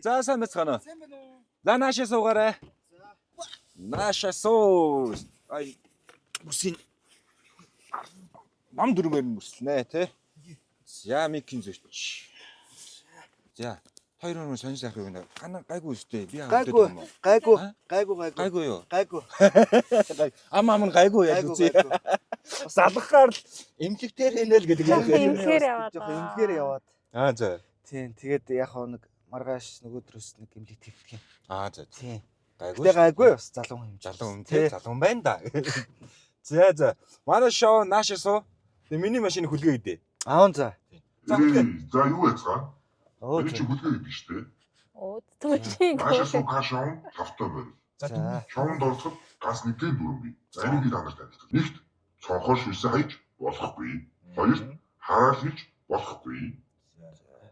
За сайн байцгаана уу? За наашаа суугаарай. Наашаа суу. Ай бүсийн нам дөрмөр мөслнэ те. За микин зөч. За хоёр хүн сонь сайх юу нэ? Гана гайгүй өстэй. Би гайгүй юу? Гайгүй. Ам гайгүй яа үзье. Бас алгахаар л эмнэлэгтэр хийнэ л гэдэг юм. Эмнэлгээр яваад. Аа за. Тийм тэгээд яг нэг маргааш нөгөөдрөөс нэг эмнэлэг твдэх юм. Аа за. Тийм. Гайгүй. Тэ гайгүй бас залуу юм. Залуу юм тий. Залуу байна да. За. Манай шоу наашаа суу. Тэгээ миний машин хүлгээ идэ. Аав за. За хүлгээ. За юу яцгаа? Оо Чи хүлгээ идэв штэ. Оо түүний. Наашаа суу кашаун тавтай байна. За. Шоунд орцоход газ нэгэн дүрэн бий. Энийг танаас танилцуулах. Нэгт цонхоор шүлсэ хайж болохгүй. Хоёрт хараал хийж болохгүй.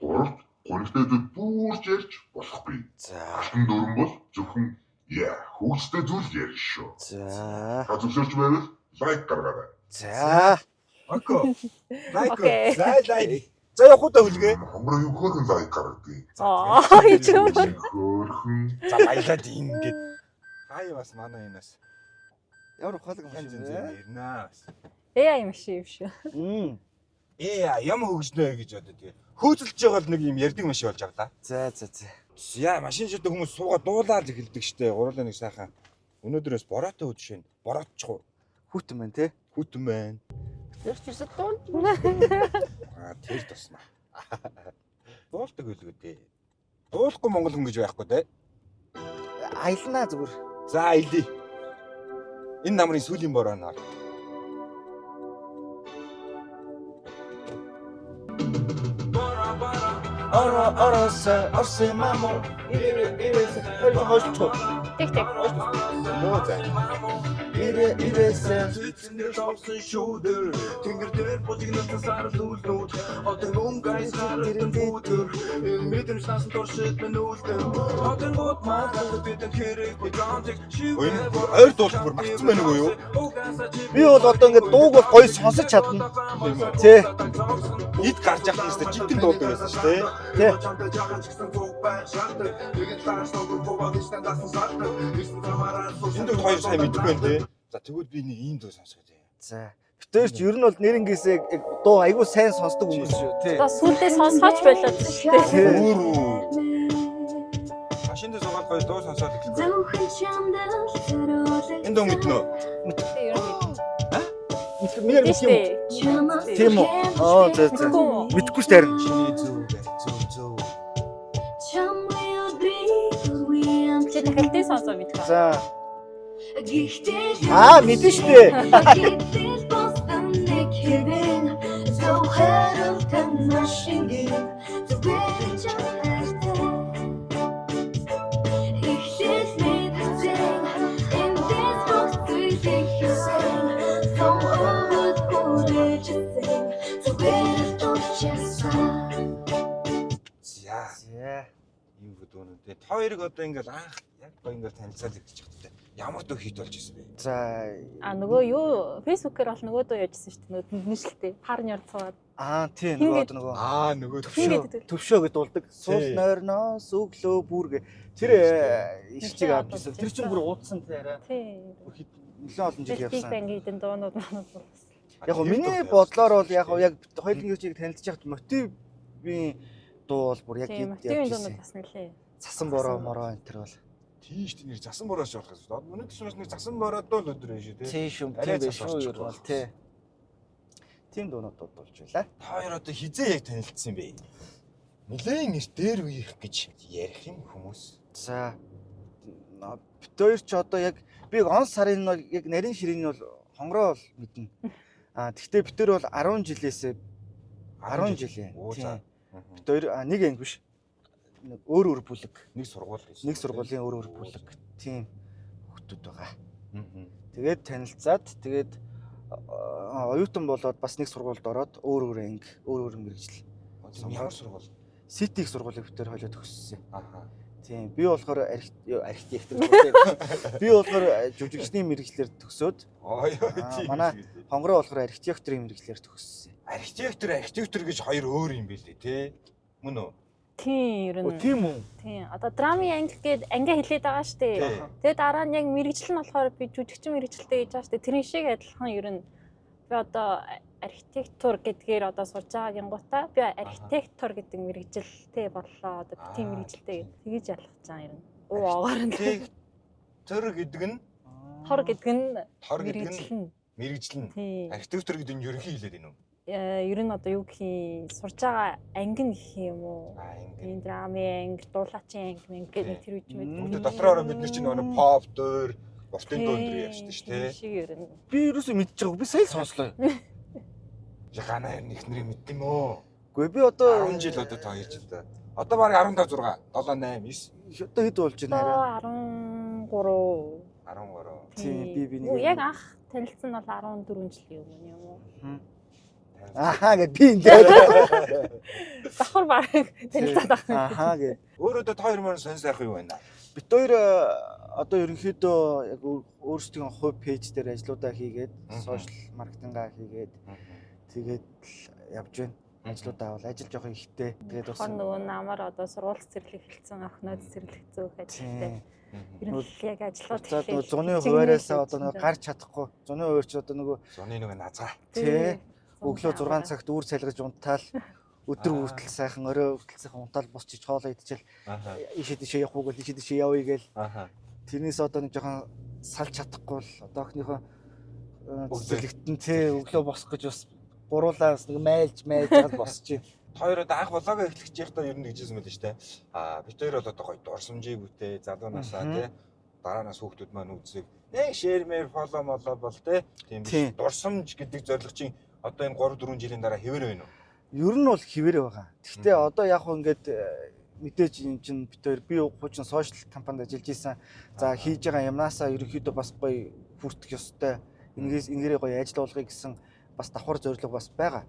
Гуравт гонхтой зүйл бүрж ярьж болохгүй. За. Алтан дүрэн бол зөвхөн хүүцтэй зүйл ярих шүү. За. Та зөвшөөрч байвал лайк гаргаарай. За. Око. Окей. Лайк. За явахудаа хүлгээ. Хонгор юу хөөрхөн лайк гаргадаг. Ой ч юм. Хөөрхөн. За баялаад ингэж. Хай бас манай энэ бас. Ямар ухаалаг юм Янз янз шиг. ярина. Яа юм шиг юм шүү. Юм хөгжнөө гэж одоо тэгээ. Хөөцөлж байгаа л нэг юм ярддаг машин болж байгаа да. За. Яа машин шилдэг хүмүүс суугаад дуулаад эхэлдэг штэ. Гурлаа нэг сайхан. Өнөөдрөөс бороотой үд жишээ. Бороотчгүй. Хүүтэн байна те. Хүтэн байна. Тэр ч үсэг дуул. Аа тэр тусна. Дуулдаг үлгүү дээ. Дуулахгүй монгол хүн гэж байхгүй те. Аялнаа зүгээр. За аялье. Энэ намрын сүлийн бороо. Орсе мамо. Хошто. Тэг. Нөө за. Ирээсэн. Эцэндээ товсон шүүдэр тэнгэр дээр бужигнасан сар зүйлнүүд одоо мөнгөйс гардаг бүтэр мэдэн шанс туршид минутэн одоо гот маа бидэд хэрэг ганцэг Ойр дуулах бүр магтсан байна уу юу? Би бол одоо ингээд дууг бол гоё сонсож чадна. Тэ. Эд гарч явах юм тест жигтэн дуулдаг байсан шүү дээ. Тэ. Энд дүү хоёр сайн мэдгүй байна те. За тэгвэл би нэг ийм дуу сонсгоо те. За. Битээр ч ер нь бол нэрнгээсээ дуу айгүй сайн сонсдог хүмүүс шүү. Тэ. Одоо сүлдээ сонсооч болоод шүү дээ. Өөрөө. Машин дээр суугаад гоё дуу сонсоод эхэлсэн. Энд дуу мэднэ үү? Ер нь Мэр мэдээ мэдэх юм. шүү. Тийм үү? Аа за. Мэдхгүй ш тарин. Чиний зөв. Чи дахиад сонсоо мэдэх. За. Мэдэн штэ. За. Ийм дүүнүүд. Хоёрыг одоо ингээл анх яг гоё ингээл танилцаад идчих хэрэгтэй. Ямар дуу хит болж ирсэн бэ? За. Нөгөө юу фэйсбүүкээр бол нөгөөдөө яжсэн шүү дээ. Нүшлтэй парнер цаад. Тийм нөгөө Нөгөө төвшөө гэдээ дуулдаг. Суул нойрноос өглөө бүргэ. Тэр ишчиг авчихсан. Тэр чинь бүр уудсан тэрэ. Тийм. Нэлээд олон жил Биг явсан. Бангийн дуунууд манад. Яг гоо миний бодлоор бол яг хоёулын юучийг танилцж яхад мотивийн дуу бол бүр яг Тийм. явж Тийм ирсэн. дуунууд бас нэлээ. Цасан бороо энэ төр бол. тийш тийм засан бороос явах гэсэн. Өнөөдөр ч бас нэг засан бороод л өдөр шүү дээ. Тийм шүү. Арай Тийм цас шүү орчих ер бол тий. Тийм дуунууд дуулж байлаа. Хоёр одоо хизээ яг танилцсан бэ? Нилээн нэр дээр үеих гэж ярих юм хүмүүс. За бит хоёр ч одоо яг би он сарын бол яг нарийн ширээний бол хонгороо бол мэднэ. Тэгтээ бит хоёр бол 10 жилээс 10 жилээ. Тийм. Бит хоёр нэг анги биш. Өөр бүлэг. Нэг сургууль гэж. Нэг сургуулийн өөр бүлэг. Тийм хүүхдүүд байгаа. Тэгээд танилцаад тэгээд оюутан болоод бас нэг сургуульд ороод өөр анги, өөр мэрэгжил. Ямар сургууль? Ситиг сургуулийг бит хоёр хойлоо төгссөн. Аха. Тийм. Би болохоор архитект. Би болохоор жүжигчний мэрэгчлэр төгсөөд манай хонгороо болохоор архитектурын мэрэгчлэр төгссөн. Архитектор гэж хоёр өөр юм билээ те. Мөн үү? Тийм ер нь. Тийм үү? Тийм. Одоо драмын анги гээд ангиа хэлээд байгаа шүү дээ. Тий. Тэгээ дараа нь яг мэрэгжил нь болохоор би жүжигчин мэрэгжилтэй гэж байгаа шүү дээ. Тэрний шиг адилхан ер нь би одоо архитектур гэдгээр одоо сурж байгаа гингуудаа би архитектор гэдэг мэрэгжилтэй боллоо. Одоо тийм мэрэгжилтэй тэгэж ялгаж байгаа ер нь. Уу оогоор нь. Төр гэдэг нь Тор гэдэг нь тор гэдэг нь мэрэгжил нь. мэрэгжил нь. Тийм. Архитектор гэдэг нь ерөнхий хэлээд байна уу? Ер нь одоо юу гэх юм сурж байгаа анги нь гэх юм уу? Ингэ. Энэ драмын анги, дуулаачийн анги гэдэг нэг тэр үуч мэд. Бүгд дотроо бид нар чинь нөгөө pop дөр, бортын дөрөөр ярьж шүү дээ. Шиг ер нь. Би ерөөсөө мэдчихэж байгааг би сая сонслоо. Яхана их нэрийг мэддэм үү? Үгүй би одоо 10 жил одоо та 2 жил да. Одоо баг 15 6, 7 8 9. одоо хэд болж байна хараа. 13. 13. Тийм би нэг. Яг анх танилцсан нь бол 14 жилийн өмнө юм уу? Ахаа гэд би ингээд Давхар баг танилцаад байгаа. ахаа гэд. Өөрөө та хоёр маань сонь сайх юу байна? Бид хоёр одоо ерөнхийдөө яг өөрсдийн хувь пэйж дээр ажлуудаа хийгээд сошиал маркетингаа хийгээд тэгээд явж байна. Ажлуудаа бол ажил жоох ихтэй. Тэгээд бас Нөгөө намар одоо сургууль цэцэрлэг хэлсэн охиноод цэцэрлэг зөөх ажилтай. Ер нь яг ажлууд за одоо зуны хуваараасаа одоо нөгөө гарч чадахгүй. Зуны хуваар ч одоо нөгөө Зуны нэг назгаа. тий өглөө 6 цагт үүр салгаж унтаал өдөр хүртэл сайхан орой хүртэл сайхан унтаал босч хоолоо идчихэл ишээ тийшээ явах уу гэл ишээ тийшээ явъя гэл тэрнээс одоо нэг жоохон салж чадахгүй л одоо охиныхоо цэцэрлэгтэн тий өглөө босох гэж бас гуруулаа бас нэг майлж жаад босч юм. Хоёр одоо анх болоогоо эхлэж явахдаа ер нь гэжсэн мэт шүү дээ. Бид хоёр бол одоо гоё дурсамжигүйтэй залуунаасаа тий дараанаас хүүхдүүд маань үздэг. Нэг шеэр фоло молоо бол тий. Тийм биш. Дурсамж гэдэг зорилго чинь одоо энэ 3 4 жилийн дараа хэвээр байна уу? Ер нь бол хിവэрэ байгаа. Гэхдээ одоо яг хөө ингээд мэдээж юм чинь бид хоёр би хуучин сошиал компанид ажиллаж исэн. За хийж байгаа юмнасаа ерөнхийдөө бас гоё хүртэх ёстой. Ингээрээ гоё ажил болгоё гэсэн бас давхар зорилго бас байгаа.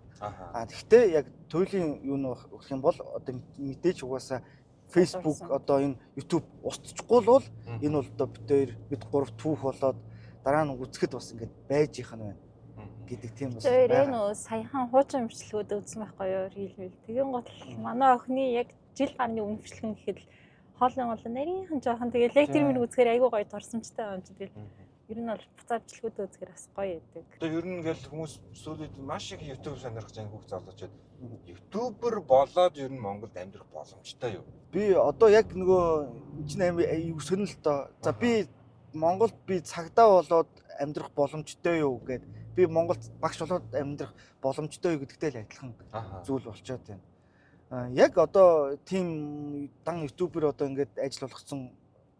Гэхдээ яг туйлын юу нөх юм бол одоо мэдээж угаасаа Facebook одоо энэ YouTube устчихгүй л бол энэ бол одоо бид гурав түүх болоод дараа нь үзэхэд бас ингээд байж их нь байна гэдэг тийм бас байгаа. Нөө саяхан хуучин имчилгүүд үзсэн байхгүй юу? Хийлмэл. Тэгэн гол манай охины яг жил гарны үнэмшлэн гэхэд хоолын нарийнхан жоохон тэгэл яг тэр мөр үзэхээр айгүй гоё дурсамжтай юм чи тэгэл ер нь бол буцаавчлгүүд үзэхээр бас гоё байдаг. Одоо ер нь ингээл хүмүүс сүүлд маш их YouTube сонирхож байгаа хүүхд залуучууд YouTuber болоод ер нь Монголд амьдрах боломжтой юу? Би одоо яг нөгөө чинь аюу сонирхол л доо. За би Монголд би цагдаа болоод амьдрах боломжтой юу гэд би Монголд багш болоод амьдрах боломжтой юу гэдэгтэй л адилхан зүйл болчиход байна. Яг одоо тийм дан ютубер одоо ингээд ажил болгоцсон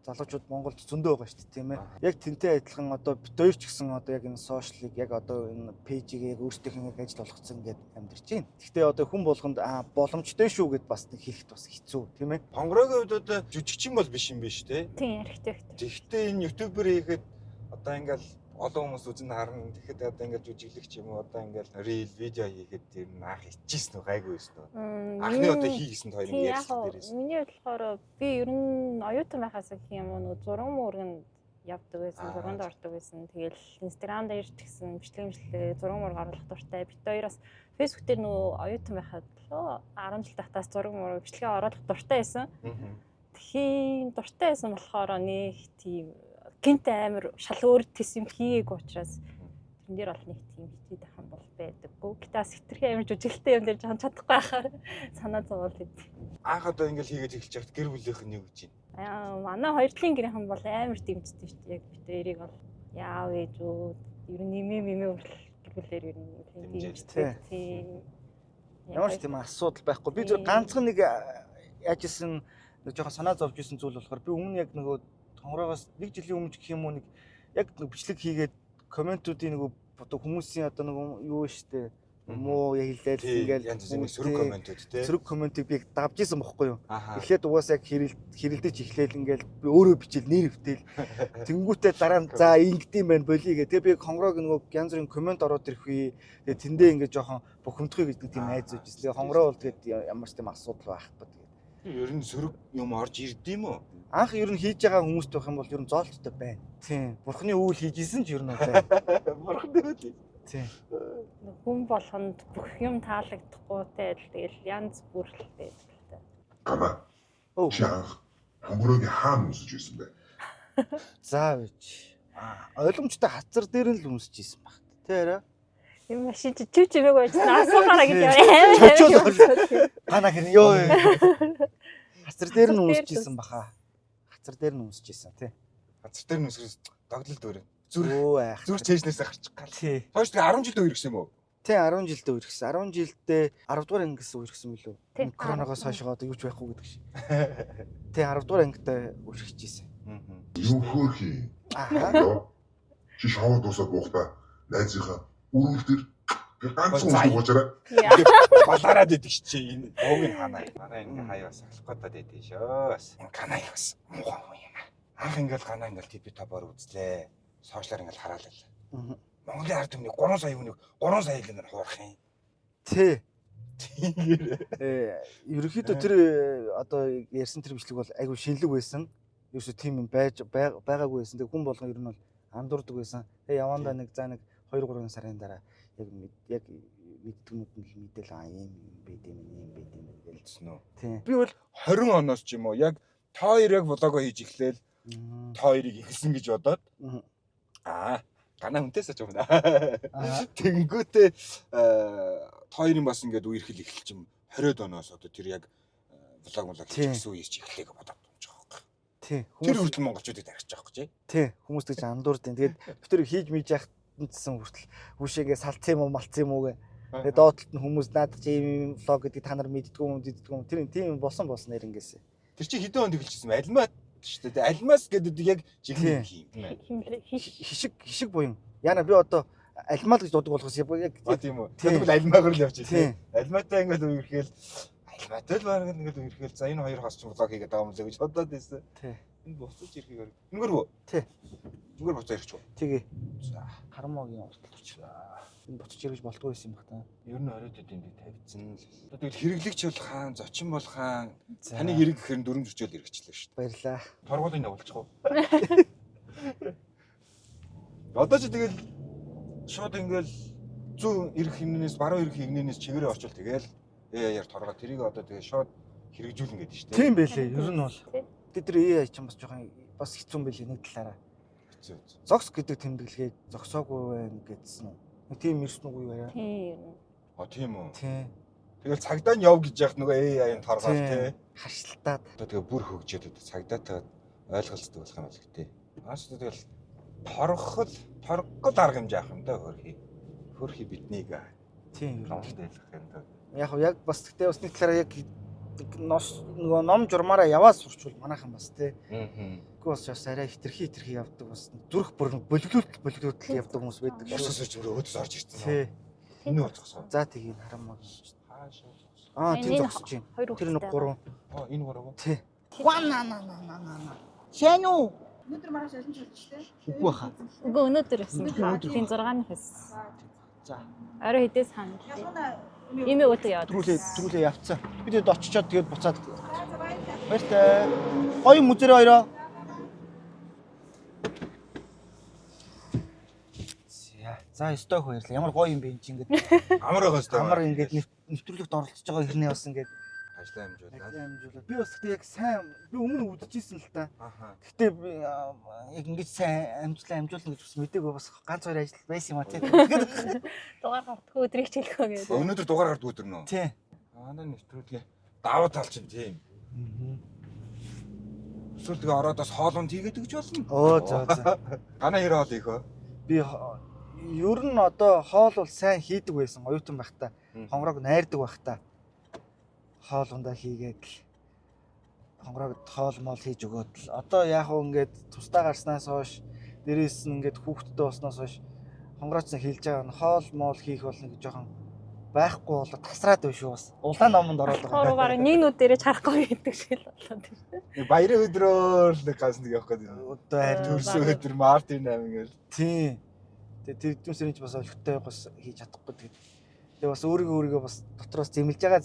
залуучууд Монголд зөндөө байгаа шүү дээ тийм ээ. Яг тэнтэй адилхан одоо бид хоёр ч гэсэн одоо яг энэ сошиалыг яг одоо энэ пэйжийг яг өөрсдийнхээ ажил болгоцсон ингээд амьдарч байна. Гэхдээ одоо хүн болгонд боломжтой шүү гэд бас нэг хэлэхэд бас хэцүү тийм ээ. Хонгорогийн хувьд одоо жүжигчин бол биш юм биш те. Тийм архитектор. Гэхдээ энэ ютубер хийхэд одоо ингээл олон хүмүүс үзэн харна. Тэгэхэд одоо ингээд жүжиглэх юм уу одоо ингээд рил видео хийхэд тэр наах ичижсэн үү гайгүй байсан уу? Анхны одоо хийгсэн хоёрын ярьсан дээрээс. Миний болохоор би ер нь оюутан байхаас гэх юм уу нөгөө зураг мөргөнд явдаг байсан, зурганд ордог байсан. Тэгэл Instagram дээр ч гэсэн бичлэг зураг мөрөг оруулах дуртай. Бид хоёроос Facebook дээр нөгөө оюутан байхад лөө 10 жил тахтаас зураг мөрөг бичлэгээ оруулах дуртай байсан. Тэхийн дуртай байсан болохоор нэг тийм гинт амир шал өөр тэс юм хийгээг учраас тэрэн дээр бол нэг тийм хичээд ахын бол байдаггүй. Гэтэ сэтэрхий амир жүжиглэлтэй юм дээр жоохон чадахгүй байхаар санаа зовоол хэд. Анх одоо ингээл хийгээд эхэлж байхад гэр бүлийнх нь юу гэж байна? Манай хоёр талын гэрийнхэн бол амир дэмждэг шүү дээ. Яг бид хоёрыг бол яав ээж үү ер нь нэмээ хүртэл гэр бүлээр ер нь дэмждэг. Тийм. Ямар ч тийм асуудал байхгүй. Би зөв ганцхан нэг яаж исэн нэг жоохон санаа зовж исэн зүйл болохоор би өмнө яг нөгөө хонгороогоос нэг жилийн өмнө гэх юм уу нэг яг нэг бичлэг хийгээд комментуудын нэг одоо хүмүүсийн одоо нэг юу штэ муу хэлээд ингээл сөрөг комментүүд те сөрөг комментиг би давж исэн бохгүй юу. Эхлээд угаасаа яг хэрэлдэж эхлээл ингээл би өөрөө бичээл нэр өвтөл тэнгүүтээ дараа нь за ингэдэм байх болий гэх. Тэгээ би хонгороог нөгөө янз бүрийн коммент ороод ирэх үе тэгээ тэндээ ингээд жоохон бухимдахыг гэдэг тийм айз үүжсэн. Тэгээ хонгороо бол тэгээд ямар ч тийм асуудал байхгүй тэгээд. Ер нь сөрөг юм орж ирдэм үү? Анх ер нь хийж байгаа хүмүүст байх юм бол ер нь зоолттой байна. Тийм. Бурхны үйл хийжсэн ч ер нь байна. Бурхны үйл. Тийм. Хүн болгонд бүх юм таалагдахгүй те тэгэл янз бүр л байдаг л та. Гана. Өө. Чи анх хонгороогийн хаан өмсөж байсан бэ? За бич. Ойлгомжтой хацар дээр нь л өмсөж исэн баг. Тэ арай. Энэ машин чи чимээг байжсан асуухаараа гэж Чочоо. Гана гэр ёо. Хацар дээр нь өмсөж исэн баха. Хацар дээр нь өмсөж исэн тий. Хацар дээр нь өсрөөс доглол дөрөв. Зүр Өө айх. зүр чэйснээс гарчих гал. Тий. Хойш тэгээ 10 жилдээ үерхсэн юм уу? Тий 10 жилдээ үерхсэн. 10 жилдээ 10 дугаар ангиас үерхсэн билүү? Тий, Коронавигоос хойш одоо юу ч байхгүй гэдэг шиг. Тий 10 дугаар ангитай үерхэж исэн. Юу хөөрхий. Аа. Ёо. Чи шоу дуусаад буухта найзынхаа үрүүл дээр ганц хүн уужаарай. Балаараад идэг чи энэ бууг нь ханаа. Манай ингээ хаяа бас ахлах гэдэг идэв шөөс. Энэ ганаа бас муухай хүн юм. Анх ингээл ганаа ингээл TV тобоор үзлээ. Сошиалаар ингээл хараалаа. Монголын ард түмний 3 сая хүнийг 3 сая л хуурах юм. Тий. Ерөнхийдөө тэр одоо ярьсан тэр бичлэг бол айгүй шинэлэг байсан. Ерөөсөө тийм юм байгаагүй байсан. Тэг хүн болгон ер нь бол андуурдаг байсан. Тэг явандаа нэг за нэг 2-3 сарын дараа яг мэддгнүүд нь мэдээл юм байд юм гэлсэн үү. Тий. Би бол 20 оноос ч юм уу яг та хоёр яг влогоо хийж эхлээл та хоёрыг ихэлсэн гэж бодоод ганаа хүнтэйсэж юм. Тэгэнгүүтээ та хоёрын бас ингээд үерхэл эхэлж юм 20 оноос одоо тэр яг влог хийчихсэн үеэс ч эхлэег бодоод байгаа байхгүй. Тий. Тэр хүртэл монголчуудыг тархиж байгаа байхгүй. Тий. Хүмүүс тэгж андуурдیں۔ Тэгээд бид тэр хийж мийж яхтсан хүртэл үшээгээ салцсан юм уу малцсан юм уу гэ. Тэгээд доотлолт нь хүмүүс надад чи ийм влог гэдэг та нар мэддэггүй юм. Тэр тийм болсон нэрнгээсээ. Тэр чи хэдэн онд эхэлчихсэн бэ? Альмаа шүү дээ. Альмаас гэдэг яг жигнэ юм. Хишиг буян. Яна би одоо альмаа л гэж дуудаг болохоос яг тийм үү. Тэгвэл альмаагаар л явж байна. Альмаатай ингээд үерхэл альмаатай л баг ингээд үерхэл за энэ хоёр хас ч влог хийгээд байгаа юм лээ гэж бодоод байсан. Тий. Энэ буцаж ирэхийг үнгээр үү? Тий. Зүгээр буцаж ирчих үү? Тэгээ. За. Харамаагийн уртал очраа. Энэ буцаж ирж болтгүй байсан юм бах та. Ер нь оройд энд тавьчихсан л. Одоо тэгэл хэрэглэгч бол хаан, зочин бол хаан. Таны хэрэг гэхээр нь дүрм зөрчил хэрэгчлээ шүү дээ. Баярлаа. Торгуулийг явуулчих уу? Одоо ч тэгэл шууд ингээл зүүн эрх хэмнээс баруун эрх хэмнээс чигээрээ орчвол тэгэл яар торгоо тэрийг одоо тэгээ шууд хэрэгжүүлнэ гэдэг шүү дээ. Тийм байлээ. Ер нь бол. Тэр AI ч юм бас жоохон бас хэцүү юм байлээ нэг талаараа. Хэцүү. Зогс гэдэг тэмдэглэгийг зогсоогүй байна гэдсэн үү? Тийм ирсэн үгүй байна. Тийм. Тийм үү. Тийм. Тэгэл цагдаа нь яв гэж яхад нөгөө AI-ын торгоол тий. Харшилтаад. Одоо тэгээ бүр хөгжөөд одоо цагдаатай ойлголцдог болох юм байна тий. Ааш тэгэл торгол арга хэмжээ авах юм да хөрхи биднийг. Тийм. Ромтэлэх юм да. Яг бас тэгтээ бас нэг талаараа яг нөгөө ном журмаараа яваад сурчвал манайхан бас тий. Гэхдээ бас арай хитрхи явдаг бас зүрх бүр боловлуулт явдаг хүмүүс байдаг шүү. Босоос зүгээр өөдөөс орж ирсэн. Тий. Энэ болцгоо. За тийг харамаа. Аа, тийм зогсож байна. Тэр нэг 3. Энэ 3. Тий. Шэн үү? Өнөөдөр маргааш ялан чөлжтэй. Үгүй баха. Үгүй өнөөдөр байсан. Тийм 6-ны хэс. За. Орой хэдээс хана. Имээ өтө яваад. Трүүлээ явцсан. Бид хэд очичоод тэгээд буцаад. Баяртай. Гоё мүзэрээ хоёроо. За ёстой баярлаа. Ямар гоё юм бэ энэ чинь ингээд. Амар байгаа ёстой. Амар ингээд нэвтрүүлэгт оролцож байгаа хэрнээ бас ингээд ажлаа амжуулаад. Би бас яг сайн би өмнө үдчихсэн л та. Гэхдээ би яг ингэж сайн амжилтаа амжуулна гэж бас мэдээгүй бас ганц хоёр ажил байсан юм а тий. Дугаар гардгүй өдрийг ч хэлэхгүй гэдэг. Өнөөдөр дугаар гард өдөр нөө. Тий. Манай нэвтрүүлгээ давуу тал чинь тийм. Эсвэл тэгээ ороод бас хоолунд хийгээд гэж болно. Оо за. Ганаа хэр хоол ийхөө. Би ер нь одоо хоол бол сайн хийдэг байсан. Оюутан байхдаа хонгорог найрдаг байхдаа хоолундаа хийгээд л хонгорогд хоол мол хийж өгөөд л одоо яг уу ингээд тусдаа гарснаас хойш дээрээс нь ингээд хүүхдтэй болсноос хойш хонгорооч хэлж байгаа нь хоол мол хийх болно гэж жоохон байхгүй болоо тасраад байв шүү бас. Улаан номонд ороод байгаа. Хоор бараг нэг нүд дээрээ чарахгүй гэдэг шиг л болоод байна. Баярын өдрөөр л газ нэг явах гэдэг. Одоо харин төрсөн өдөр Мартин 8 гээл. Тийм. Тэгээ тэр дүүсэрийн ч бас олигтой бас хийж чадахгүй тэгээд тэгээ бас өөрийгөө бас дотроос зэмлж байгаа.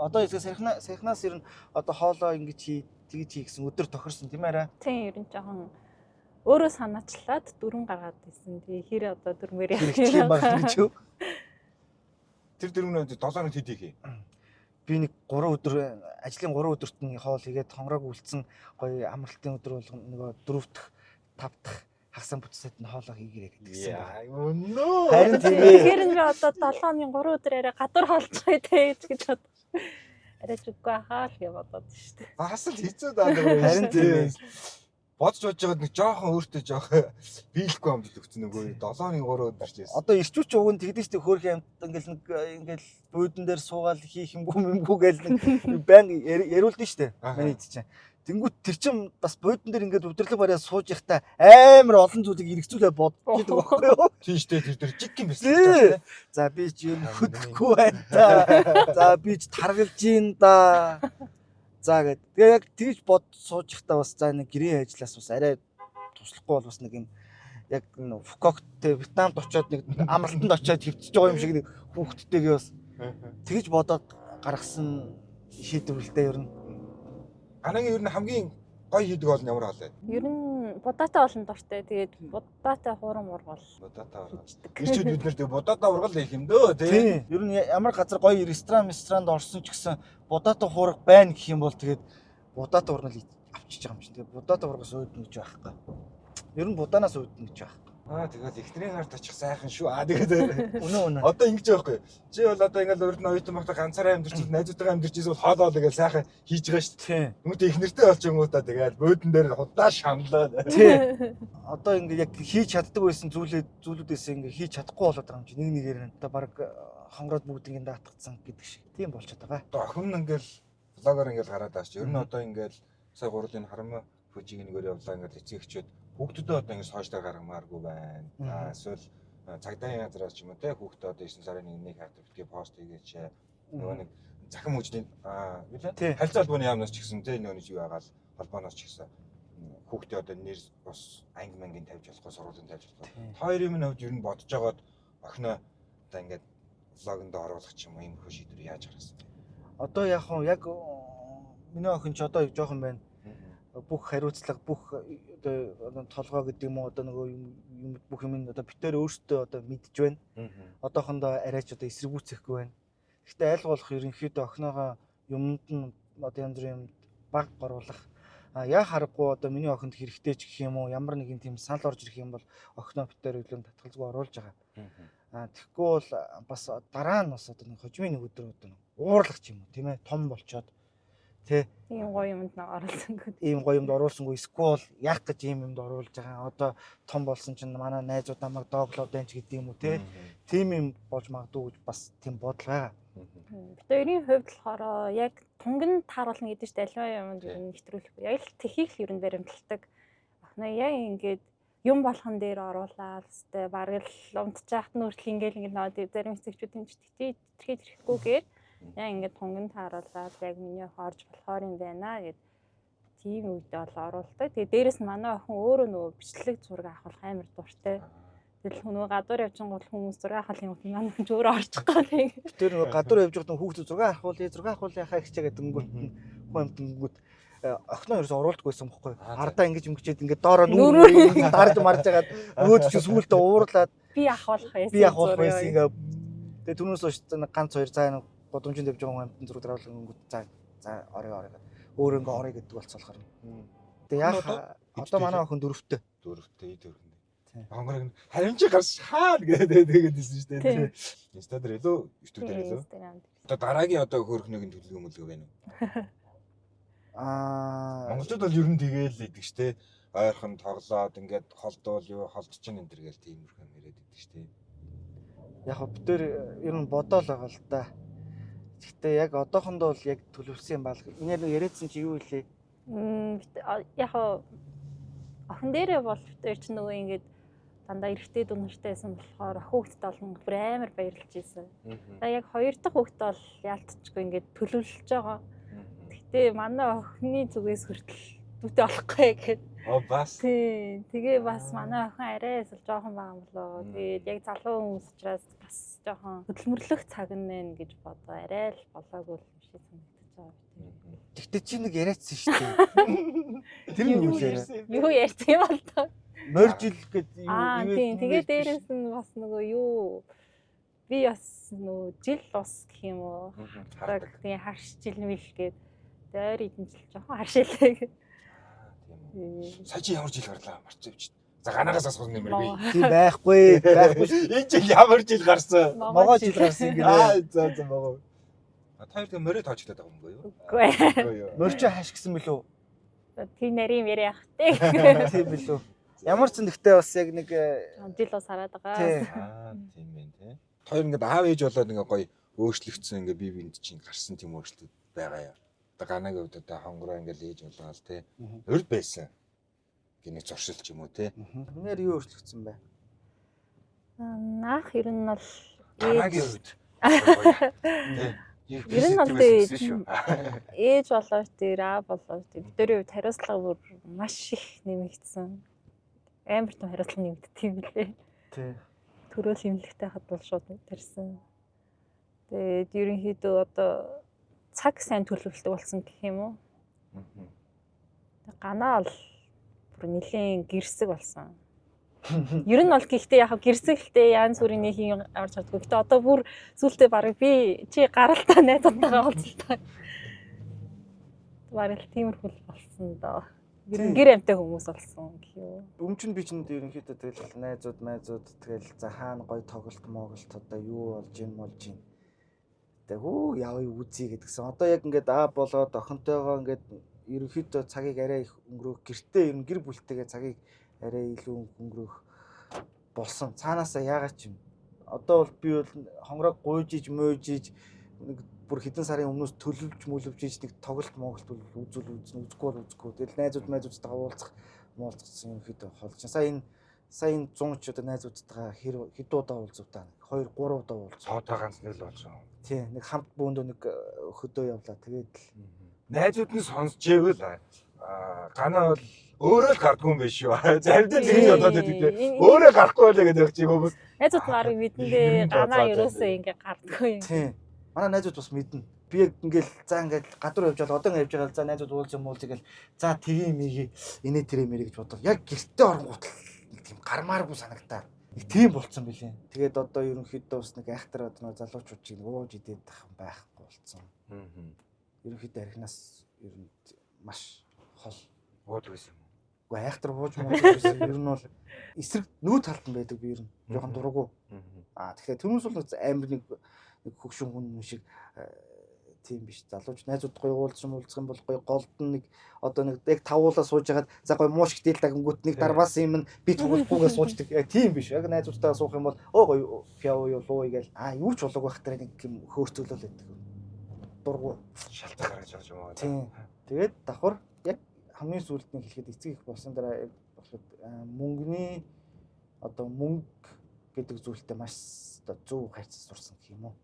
Одоо саяхнаас ер нь одоо хоолоо ингэж тэгж хий гэсэн өдөр тохирсон тийм ээ. Тийм ер нь жоохон өөрөө санаачлаад дөрөн гаргаад байсан. Тэгээ хэр одоо дөрмөр явах юм баг гэж юу. Тэр дөрмнөө 7 хоног хэд хийх юм? би нэг 3 өдөр ажлын 3 өдөрт нь хоол хийгээд хонгороо үлдсэн гоё амралтын өдөр бол нөгөө 4 дахь 5 дахь хагас бүтцэд нь хоолоо хийгэрэй гэдгийгсэн байна. Өнөө. Харин Тэгэхээр би одоо 7 хоногийн 3 өдөр арай гадуур хоолцохой те гэж бод. Арай ч үгүй хаа л гэж бодоод шүү дээ. Бас л хэцүү даа нөгөө. Харин тийм. Бодж байгаад нэг жоохон өөртөө жоохон биелэхгүй юм л өгсөн нөгөө 7-ны 3 өдөр чээс. Одоо ирчүүч уг нь тэгдэж тэг хөөх юмт ингээл буудан дээр суугаад хийх юмгүй гээл нэг байн яриулдэн штэ. Миний чинь. Тэнгүүт тэр чин бас буудан дээр ингээд өдөрлөг бариад сууж явахдаа амар олон зүйлийг эргэцүүлээ бодож идэг байхгүй юу? Тийм штэ тэр жиг юм байсан. За би ч юм хөдөхгүй байна да. За би ч таргалж гин да. За гээд тэгээ яг тэгж бод сууж ихтаа бас за нэг гэрийн ажлаас бас арай туслахгүй бол бас нэг юм яг Фукокт Вьетнамд очиод нэг амралтанд очиод хөвтөж байгаа юм шиг нэг хүүхдтэйгээ бас тэгж бодоод гаргасан шийдвэрлэлтэй ер нь. Анагийн ер нь хамгийн гоё хийдэг бол ямар хоол вэ? Ер нь будаатай олон дуртай. Тэгээд будаатай хуурам ургал. Будаатай ургал. Ирчүүд бид нэр тэг будаатай ургал их юм дөө тий. Ер нь ямар газар гоё ресторанд орсон ч гэсэн будаатай хуурга байна гэх юм бол тэгээд будаатай ургал авчиж байгаа юм чинь. Тэгээд будаатай ургаас өөднө гэж байхгүй. Ер нь будаанаас өөднө гэж байхгүй. Тэгээд ихтрийн гарт очих сайхан шүү. Тэгээд Үнэн. одоо ингэж байхгүй. Чи бол одоо ингээл урд нь оюутан багтаа ганцаараа амьдэрчил найзуудтайгаа амьдэрчээс бол хоолоо гэж сайхан хийж байгаа шүү. Тийм. Нүгт их нэртэй болж юм уу та тэгээд бөөдөн дээр худаа шамлаад. Тийм. Одоо ингээ яг хийж чаддаг байсан зүйлүүдээс ингээ хийж чадахгүй болоод байгаа юм чи нэг нэгээр нь одоо баг хонгороод бүгдийг даатгацсан гэдэг шиг. Тийм болчиход байгаа. Одоо охин нь ингээл влогоор ингээл гараад аач. Ер нь одоо ингээл сая гурлын харамаа фужиг нэгээр явлаа ингээл эцэгчүүд хүүхдүүдээ одоо ингэ сошиал дээр гаргамааргүй байна. Эсвэл цагдаагийн газраас ч юм уу те хүүхдээ одоо 9 сарын 1-ний хартаа битгий пост хийгээч. Нөгөө нэг захин мужийн харилцаа холбооны яамнаас ч гэсэн те нөгөө нэг юу яагаал холбооноос ч гэсэн хүүхдээ одоо нэр бас анги мангийн тавьж болохгүй сургуулийн тавьж болохгүй. Хоёрын минь хувьд ер нь бодож байгаад охиноо одоо ингээд влогонд оруулах ч юм уу ийм хөө шийдвэр яаж гаргасан. Одоо яг миний охин ч одоо жоохон байна. Бүх хариуцлага бүх одоо толгой гэдэг юм уу одоо нөгөө юм бүх юм одоо битээр өөрсдөө одоо мэдж байна. Одоохондоо арайч одоо эсэргүүцэхгүй байна. Гэхдээ аль болох ерөнхийдөө охиноогоо юмд нь одоо янз бүрийн баг оруулах. Яа харахгүй одоо миний охинд хэрэгтэй ч гэх юм уу ямар нэгэн тийм санал орж ирэх юм бол охиноо битээр өглөө татгалзгүй оруулж байгаа. Тэгэхгүй бол бас дараа нь бас одоо нэг хожимын нэг өдөр одоо уурлах ч юм уу тийм ээ том болчоод Тэ. Ийм гоё юмд оруулсангүй. Ийм гоё юмд оруулсангүй эсвэл яах гэж ийм юмд оруулж байгаа. Одоо том болсон чинь манай найзууд намайг дооглоод байна ч гэдэг юм уу те. Тийм юм болж магадгүй гэж бас тийм бодлоо. Бид хоёрын хувьд болохоор яг тунганд тааруулна гэдэг чинь аливаа юмд нэвтрүүлэхгүй. Яг л тэхийг л ерөн баримталдаг. Охноо яг ингээд юм болгон дээр оруулаад өстэй бараг л унтчих нь хүртэл ингээд ноод зарим хэсэгчүүд энэ тэтгэж ирэхгүйгээр яа ингээд тунган тааруулаад яг миний орж болохоор юм байна гэд тийм үед бол оруулдаг. Тэгээ дээрэс нь манай охин өөрөө нөгөө бичлэг зураг авах амар дуртай. Тэгэл нөгөө гадуур явчихсан хүмүүс зураг авах юм уу манай хүн өөрөө орчих гал. Тэр нөгөө гадуур явж байхдаа хүүхдүүд зураг авах яхаа хичээгээд дөнгөт хүн охиноо ерөөс оруулдаггүйсэн бохгүй. Ардаа ингэж өнгөчээд ингээд доороо нүүр дарж марж агаад өөд чи сүултээ уурлаад би авах байсан. Би авах байсан ингээд тэгээ түүнээс хойш ганц хоёр цаа годомжинд явж байгаа юмтан зураг дараалал өнгөт за орой өөр ингээ орой гэдэг болцоолохоор. Тэгээ яах одоо манай охин дөрөвтэй дөрөвтэй. Хонгорог харин чи гарч хаа тэгээд хэлсэн шүү дээ. Инста дээр илүү YouTube дээр илүү. Одоо дараагийн одоо хөөрхнөгийн төлөв мөлгөө байна уу? Монголчууд бол ер нь тэгээл идэг штэ. Ойрхон тоглоод ингээд холдвол юу холдож чинь энэ төр гээл тиймэрхүү яриад идэг штэ. Яг бид тээр ер нь бодоол байгаа л да. Гэхдээ яг одоохондоо бол яг төлөвсөн юм байна. Энэ яриадсан чи юу вэ? Яг охин дээрээ бол тэр чинь нөгөө ингээд дандаа эрэгтэй дүнэртэй байсан болохоор хүүхдэд олон бүр амар баярлж ийсэн. За яг хоёр дахь хүүхд бол яалтчгүй ингээд төлөвлөж байгаа. Гэхдээ манай охины зүгээс хүртэл дүүтэй болохгүй гэхэд. Бас. Тэгээ бас манай охин арай эсвэл жоохон байгаа юм болоо. Тэгээд яг залуу хүмүүс учраас бас жоохон хөдөлмөрлөх цаг нь байна гэж бодоо. Арай л болоогүй юм шиг санагдаж байгаа. Тэгтээ чи нэг яриадсан шүү дээ. Тэр нь юу яриа? Юу ярьсан юм бол тоо. Моржил гэдэг юу. Тийм. Тэгээ дээрээс нь бас нөгөө юу би бас нөө жил ус гэх юм уу. Хардаг. Тийм харш жил мэл гээд ойр эдэн жил жоохон харшээлээ. Тийм үү. Сая чи ямар жил гарлаа марцсан чи. За ганагаас асуух нэмэр би. Тийм байхгүй шүү. Энэ жил ямар жил гарсан? Могоо жил гарсан гинэ. За могоо. Та хоёр мөрөө тоочдод байгаа юм уу юу? Үгүй. Мөрчөө хаш гисэн билүү? Тийм нарийн мэрэ явах те. Тийм билүү. Ямар ч нэгтэй бас яг нэг Жил ус хараад байгаа. Тийм байх тий. Хоёр ингээд аав ээж болоод ингээд гоё өөрчлөгдсөн ингээд бие биед чинь гарсан тийм өөрчлөлт байгаа яа. Одоо ганагийн хувьд одоо хонгороо ингээд ээж болоод тий. Өрд байсан. Гинэ зуршил ч юм уу тий. нэр юу өөрчлөгдсөн бэ? Наах ер нь бол Ганагийн хувьд. ер нь бол ээж болоод тэр аав болоод бидний хувьд хариуцлага бүр маш их нэмэгдсэн. Амар том хариуцлага нэмэгддэг юм билээ. Тий. Төрөөл имлэгтэй хад бол шууд тарьсан. Тэгээд ерөнхийдөө одоо цаг сайн төлөвлөлтөг болсон гэх юм уу? Ганаа бол бүр нэлийн гэрсэг болсон. Ер нь бол гэхдээ яг гэрсэгтэй янз бүрийн нэг юм авч чаддгүй. Гэтэ одоо бүр сүултээ барыг би чи гаралтай найзтайгаа уулзалтай. Барыг тиймэрхүү болсон доо. Ер нь гэр амтай хүмүүс болсон гэх юм. Өмчн бичэнд ерөнхийдөө тэгэл найзууд тэгэл за хаана гой тоглолт моголт одоо юу болж ийн. Тэгвэл явъя үзье гэдгсэн. Одоо яг ингээд болоод охинтойгоо ингээд ерөнхийдөө цагийг арай их өнгөрөөх гэртээ ер нь гэр бүлтэйгээ цагийг арай илүү өнгөрөөх болсон. Цаанаасаа яагаад ч юм. Одоо бол би бол хонгороо гуйжиж нэг бүр хэдэн сарын өмнөөс төлөвлөж нэг тоглолт моголт бол үзгүй. Тэгэл найзуудтайгаа уулзсан ерөнхийдөө холж. Сая 100 ч одоо найзуудтайгаа хэд удаа уулзав та? 2 3 удаа уулзав. Цоотоо ганц нэг л болсон. Тий, нэг хамт бөөндөө нэг хөдөө явлаа. Тэгээд л найзууд нь сонсч ивэл ганаа бол өөрөө л гардгүй юм биш шүү. Завдал гэж бодоод байдаг. Өөрөө гарахгүй байлаа гэдэг чинь хүмүүс. Найзууд марыг мэдэндээ ганаа ерөөсөө ингэ гардгүй юм. тий. Манай найзууд бас мэднэ. Би яг ингээл за ингээд гадуур явж байгаа одоо явж байгаа за найзууд уулз юм уу тэгэл за тгий миги инээ тэрэ мэрэ гэж бодвол яг гэртээ оронгууд нэг тийм гармааргүй санагтаа. Нэг тийм болцсон билээ. Тэгээд одоо ерөнхийдөө бас нэг айхтар одоо залуучуудыг ууж идээд байхгүй болцсон. Ерөнхийдөө архинаас ер нь маш хол ууд байсан юм. Уу айхтар ууж муусан ер нь бол эсрэг нүү талд нь байдаг би ер нь жоохон дургу. Тэгэхээр түүнээс бол амар нэг хөгшин хүн шиг тийм биш залууч найзууд гоё уулзах юм бол гоё голд нэг одоо нэг яг тавуулаа сууж хагаад за гоё мууш гэтэл дагангууд нэг дарбаас юм би тоглохгүйгээ сууждаг тийм биш яг найзуудтайгаа суух юм бол гоё пяу юу луу гээл юу ч болоогүй хахтар нэг юм хөөрцөлөл байдаг дургу Шалтгаан гаргаж орж юм аа. тийм тэгээд давхар яг хамгийн сүүлд нэг хэлэхэд эцэг их болсон дараа болоход мөнгөний одоо мөнгө гэдэг зүйлтэй маш зөв хайрцаг сурсан гэх юм уу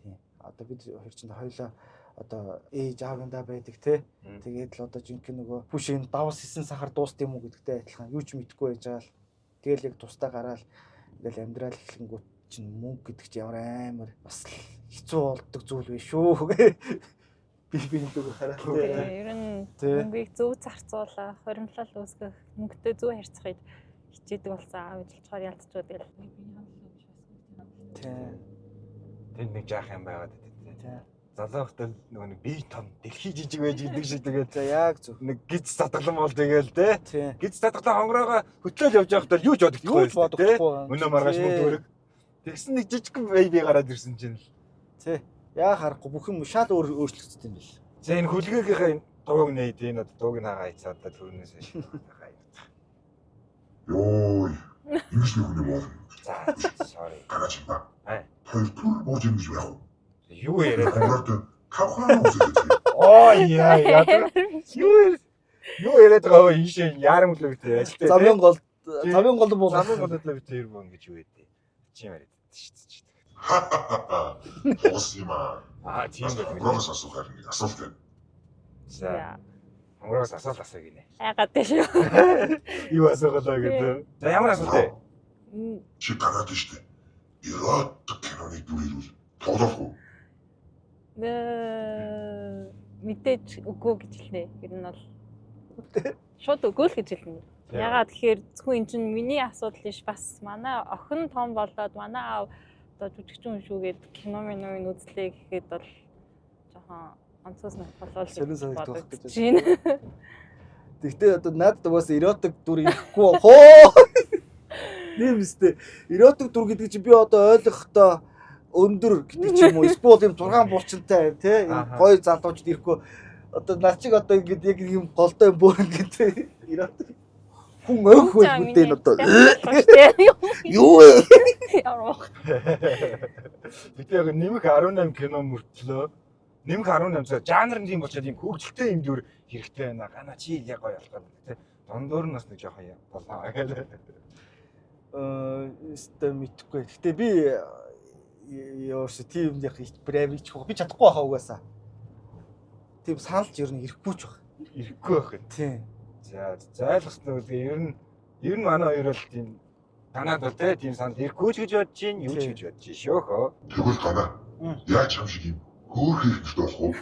тийм одоо бид хоёр ч хоёлаа одоо ээж аавындаа байдаг те. Тэгээд л одоо жинхэнэ нөгөө бүшийн давс хийсэн сахар дууст юм уу гэдэгтэй адилхан юу ч мэдэхгүй байж байгаа л тэгэл яг тусдаа гараал ингээл амьдрал эхлэнгүүт чинь мөнгө гэдэг чинь ямар амар бас хэцүү болдог зүйл биш шүү. Би нэг хараад тийм ер нь мөнгөийг зөв зарцуулах, хоримтлал үүсгэх, мөнгөтэй зөв харьцахыг хичээдэг болсон аав ээж болохоор ялцчихвал тэгэл тийм тэнд нэг жаах юм байгаад байдаг. тийм Залуу хөлтөл нөгөө нэг бие том дэлхий жижиг байж гэдэг шиг тэгээд за яг зөв нэг гиз татгалан бол тэгэл те. тийм Гиз татгалан хонгороогоо хөтлөөл явж байхдаа юу ч бодохгүй. Өнөө маргааш мөнгө төрөг. Тэгсэн нэг жижиг бэби гараад ирсэн чинь л. тий яа харахгүй бүх юм шал өөрчлөгдсөн юм бэл. За энэ хүлгээгийнхээ дууг нээд энэ одоо дууг наагаа ицаад төрнөөс хойш. Йой. Ингэж нэг юм уу? За sorry. Гараач ба. Хоёр төр бууж ингэж байх уу? Юу яриад Хонгорд кавхаа үзэж. оо яа. Юу яриад байгаа вэ? Ийшээ яарам л үгүй ажилтай. Замын гол бол замын голд л бит ирбэ ингэж юу гэдэг. Чи яриад шүү дээ. Хос юм аа. Тийм байх. Прогресс асуух хэрэг асуулт байна. За. Хонгороос асуулт гинэ. Айгаад тийш. Юу асуулаа гэдэг. За ямар асуулт вэ? Чи гараад штэ. Ирээд киноны дүрийг тоглох уу? Мэдээж үгүй гэж хэлнэ. Ер нь бол шууд үгүй л гэж хэлнэ. Ягаад тэгэхээр зөвхөн энэ чинь миний асуудал биш бас манай охин том болоод манай аав одоо жүжигчин шүүгээд кино минь үзлээ гэхэд бол жоохон онцгой болол Сонин санагдах гэж байна. Тэгтээ одоо надад бас эротик дүр ирэхгүй хоо. Тийм үстэй. Эротик дүр гэдэг чинь би одоо ойлгохдоо өндөр гэдэг ч юм уу. Эсвэл юм 6 буурчинтай тий гоё залуучд ирэхгүй. Одоо над чиг одоо ингэдэг яг юм голдой бүр ингэдэг эротик хүн өөх үлдээ н одоо. Юу вэ? Гэтэ яг нэмэх 18 кино мөртлөө нэмэх 18 цаг жанр нь тийм болчиход юм хөгжилтэй юм дүр хэрэгтэй байна. Гана чи яг гоё ялгаад тий. Дондор нь бас нэг жоохон болоо гэдэг. Өстө мэдхгүй. Гэтэ би яарс тийм яг брэвич би чадахгүй байхаа угаасаа. Тийм саналж ер нь ирэхгүй ч баг. Ирэхгүй байх юм. Тийм. За зайлсна үгүй ер нь манай хоёр бол тийм танаад бол тийм санал ирэхгүй ч гэж бодож чинь юу ч гэж бодож чинь шөөхөө. Тэгвэл гана. Яаж юм шиг юм хөөх хэрэгтэй болох уу?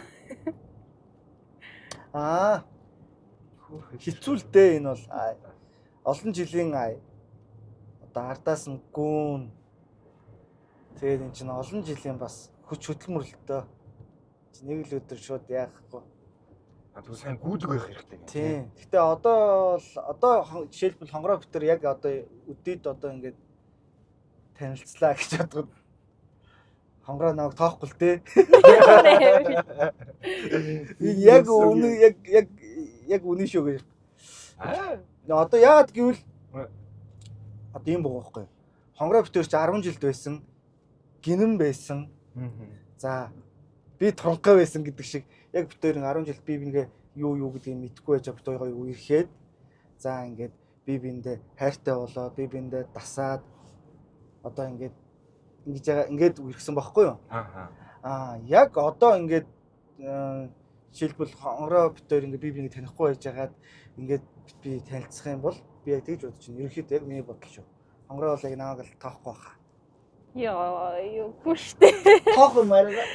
Хэцүүлтэй энэ бол олон жилийн одоо ардаас нь гүн. Тэгээд эн чинь олон жилийн бас хүч хөдөлмөрлөлтөө нэг л өдөр шууд яахгүй. Тэгвэл сайн гүйдэг байх хэрэгтэй. Тийм. Гэтэ одоо жишээлбэл хонгороо битэр яг одоо өдөөд одоо ингээд танилцлаа гэж бодгод хонгороо намайг тоохгүй л дээ. Яг үнэ яг үнэ шүү гэж. Одоо яагаад гэвэл одоо юм байгаа байхгүй. Хонгороо битэр чи 10 жилд байсан. Гинэн байсан. За би тонхой байсан гэдэг шиг яг битэр 10 жил би ингээ юу гэдгийг мэдэхгүй байж бит хоёр үерхэд за ингээд би биндээ хайртай болоод би биндээ дасаад одоо ингээд үерхсэн байхгүй юу? Яг одоо ингээд жишээлбэл хонгороо битэр ингээ би бинийг танихгүй байж байгаад ингээд би танилцах юм бол би яг тэгж бодож байна. Ерөнхийдөө яг миний бодол шүү. Хонгороо бол яг намайг л тоохгүй байна. Юу гүштэй. Тоох юм арай.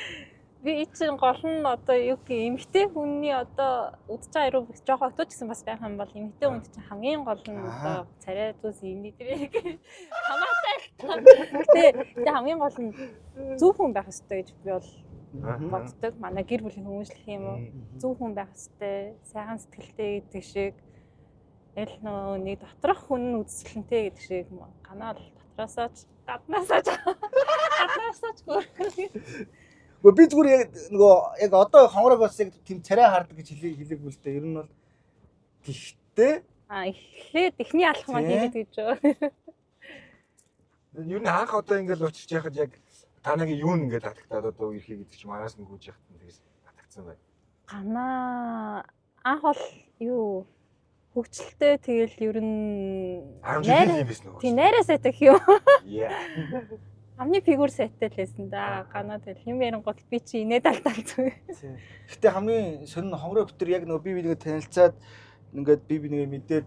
Би чинь гол нь одоо юу гэх эмэгтэй хүний одоо үдж байгаа ирүү жоохон өтөж гэсэн бас байх юм бол эмэгтэй хүнд чинь хамгийн гол нь одоо царай зүс энэ дэрэг хамаатай. Гэтэ хамгийн гол нь зөв хүн байх ёстой гэж би бол боддог. Манай гэр бүлийн хүмүүжлэх юм уу? Зөв хүн байх ёстой. Сайхан сэтгэлтэй гэдэг шиг эл нэг доторх хүн үзэсгэлэнтэй гэдэг шиг канал дотроосоо гаднаасаа Гэхдээ би зүгээр нөгөө яг одоо хонгороо бас яг тийм царай хаардаг гэж хэлээгүй л дээ. Ер нь бол гэхдээ эхлээд эхний алах маань хийгээд гэж байна. Ер нь анх одоо ингээл очиж яхад яг танагийн юу нэгээд татагтаад одоо үерхий гэдэг чинь мараас нь гүйж яхад тэгээс татагцсан байна. Ганаа анх бол юу хөгжилтэй тэгэл ер нь 10 жилийн юм байсан уу? Тийм найраасаа гэх юм. Яа. Амны фигур сайттай л байсан да. Ганаа тэгэл юм ярингууд би чи инээд алдалцгүй. Гэтэ хамгийн сонин хонгороо битэр яг нөгөө би бинийг танилцаад ингээд би бинийг мэдээд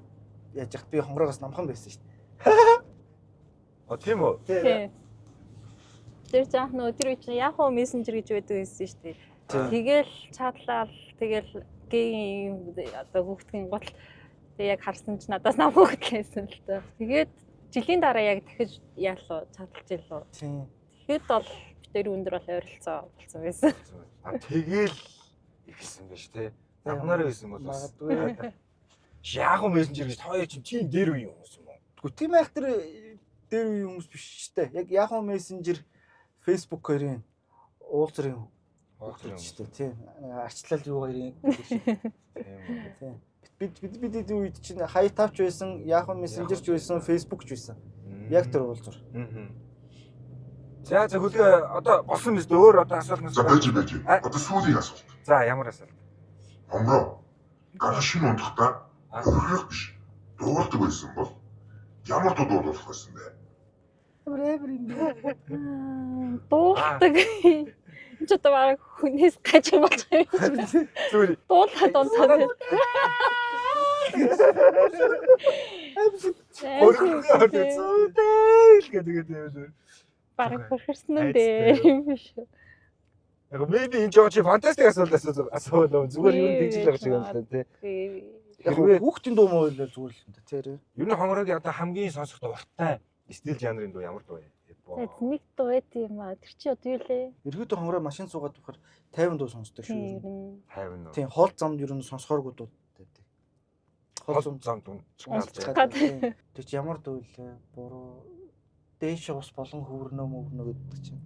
яаж яхад би хонгороогоос намхан байсан шүү дээ. Тийм үү? Тийм. Тэр жаах нөгөө тэр үе чинь Yahoo Messenger гэж байдаг байсан шүү дээ. Тэгэл чатлал тэгэл гейм одоо хүүхдийн гол тэг яг харсан чи надаас намхан хөтлөөсөн л доо. Тэгээд жилийн дараа яг дахиж яалуу чадалж илүү. Тийм. Тэгэхэд бол битэр өндөр бол ойролцоо болсон байсан. Тэгэл ихсэн байж тээ. Намнараа байсан бол магадгүй. Yahoo Messenger гэж хоёр чинь дээр үе хүмүүс юм уу? Тэгвэл тийм байх тэр дээр үе хүмүүс биш шүү дээ. Яг Yahoo Messenger, Facebook хоёрын уулзрын шүү дээ. Тийм. Арчлал юу хоёрын тийм. Бид үед чинь хаяг тавч байсан, Yahoo Messenger ч байсан, Facebook ч байсан. Яг тэр уулзвар. За хөлөө одоо болсон мэт өөр одоо асуулт За байж. Одоо сүүлийн асуулт. За ямар асуулт? Хонгороо гана шин унтахтаа өрхөх биш. Дуулдаг байсан бол ямар дуулах байсан бэ? Дуулдаг. Энд ч одоо бараг хүнээс гаж болж байгаа юм. Зүгээр. Дуулаад онцоод. Тэгээд бараг хөрхөрсөн нь дээ юм биш. Яг maybe энэ жоо чи фантастик асуулт зүгээр юу тэгж л байгаа шиг байна тий. Яг хүүхдийн дуу муу л зүгээр л юм да тий. Ер нь хонгороогийн одоо хамгийн сонсох дуртай стил жанрын дуу ямар дуу вэ? За нэг дуу байт юм аа. Тэр чи одоо юу лээ? Ерөөдөө хонгороо машин суугаад бахаар 50 дуу сонсдог шүү. Тийм ер нь. ер нь 50 нөө. Тийм хоол замд ер нь сонсохооргүй дуу байдаг. Хоол зам замд унцгаад тийм. Тэг чи ямар дуу лээ? Буруу дээш ус болон хөвөрнөө мөвнө гэдэг чинь.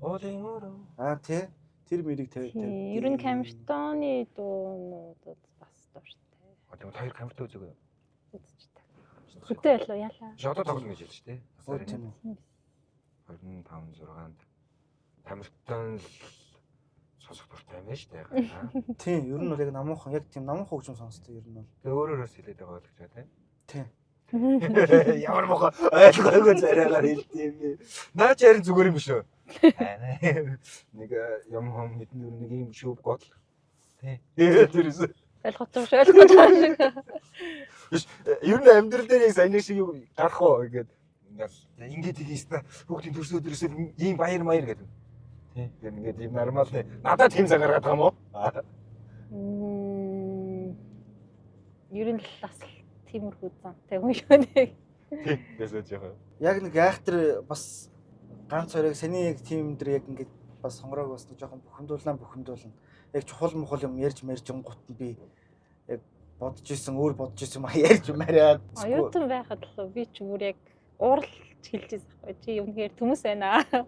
Уулын өрөө. Тий. Тэр мэрийг тавь. ер нь Камертоны дуунуудад бас дуртай. Одоо хоёр камертай үзээг. Үзчихтэй. Хөтөө ялуу яалаа. Шото тоглоно гэж хэлж шүү дээ. Өө тийм үү. 25 6-нд камертон сонсох дуртай юм байна шүү дээ. Тийм, ер нь бол яг намуухан яг тийм намуухан хөгжим сонсдог ер нь бол. Тэгээ өөрөөс хэлээд байгаа гэж байна Тийм. тийм. Ямар мохоо ойлгоогүй зараагаар хэлдэг юм. Наач харин зүгээр юм биш үү? Нэг юм хом хэдэн нэг юм шүүп гол. Тий. Тэрээс Ойлгохгүй шиг. биш ер нь амьдрал дээр яг сайн шиг юу гарах уу гэдэг. Ингээд хийсэн хүүхдийн төрсөө дээрээс ийм баяр гэдэг. Тий. Ингээд ийм нормал надад тийм цагаар гадаг юм уу? Ер нь л бас тиймэрхүү зантай хүн шүү дээ. Тий. Ясаж яхаа. Яг нэг айхтар бас ганц хоёрыг саний яг тийм дээр яг ингээд бас сонгороог бас нэг жоохон бухимдуулна. Яг чухал мохол юм ярьж гут нь би яг бодож исэн өөр бодож исэн маа ярьж мараад. Оюутан байхад л би ч өөр яг ууралж хэлж байсан байхгүй чи үнэхээр төмөс байна аа.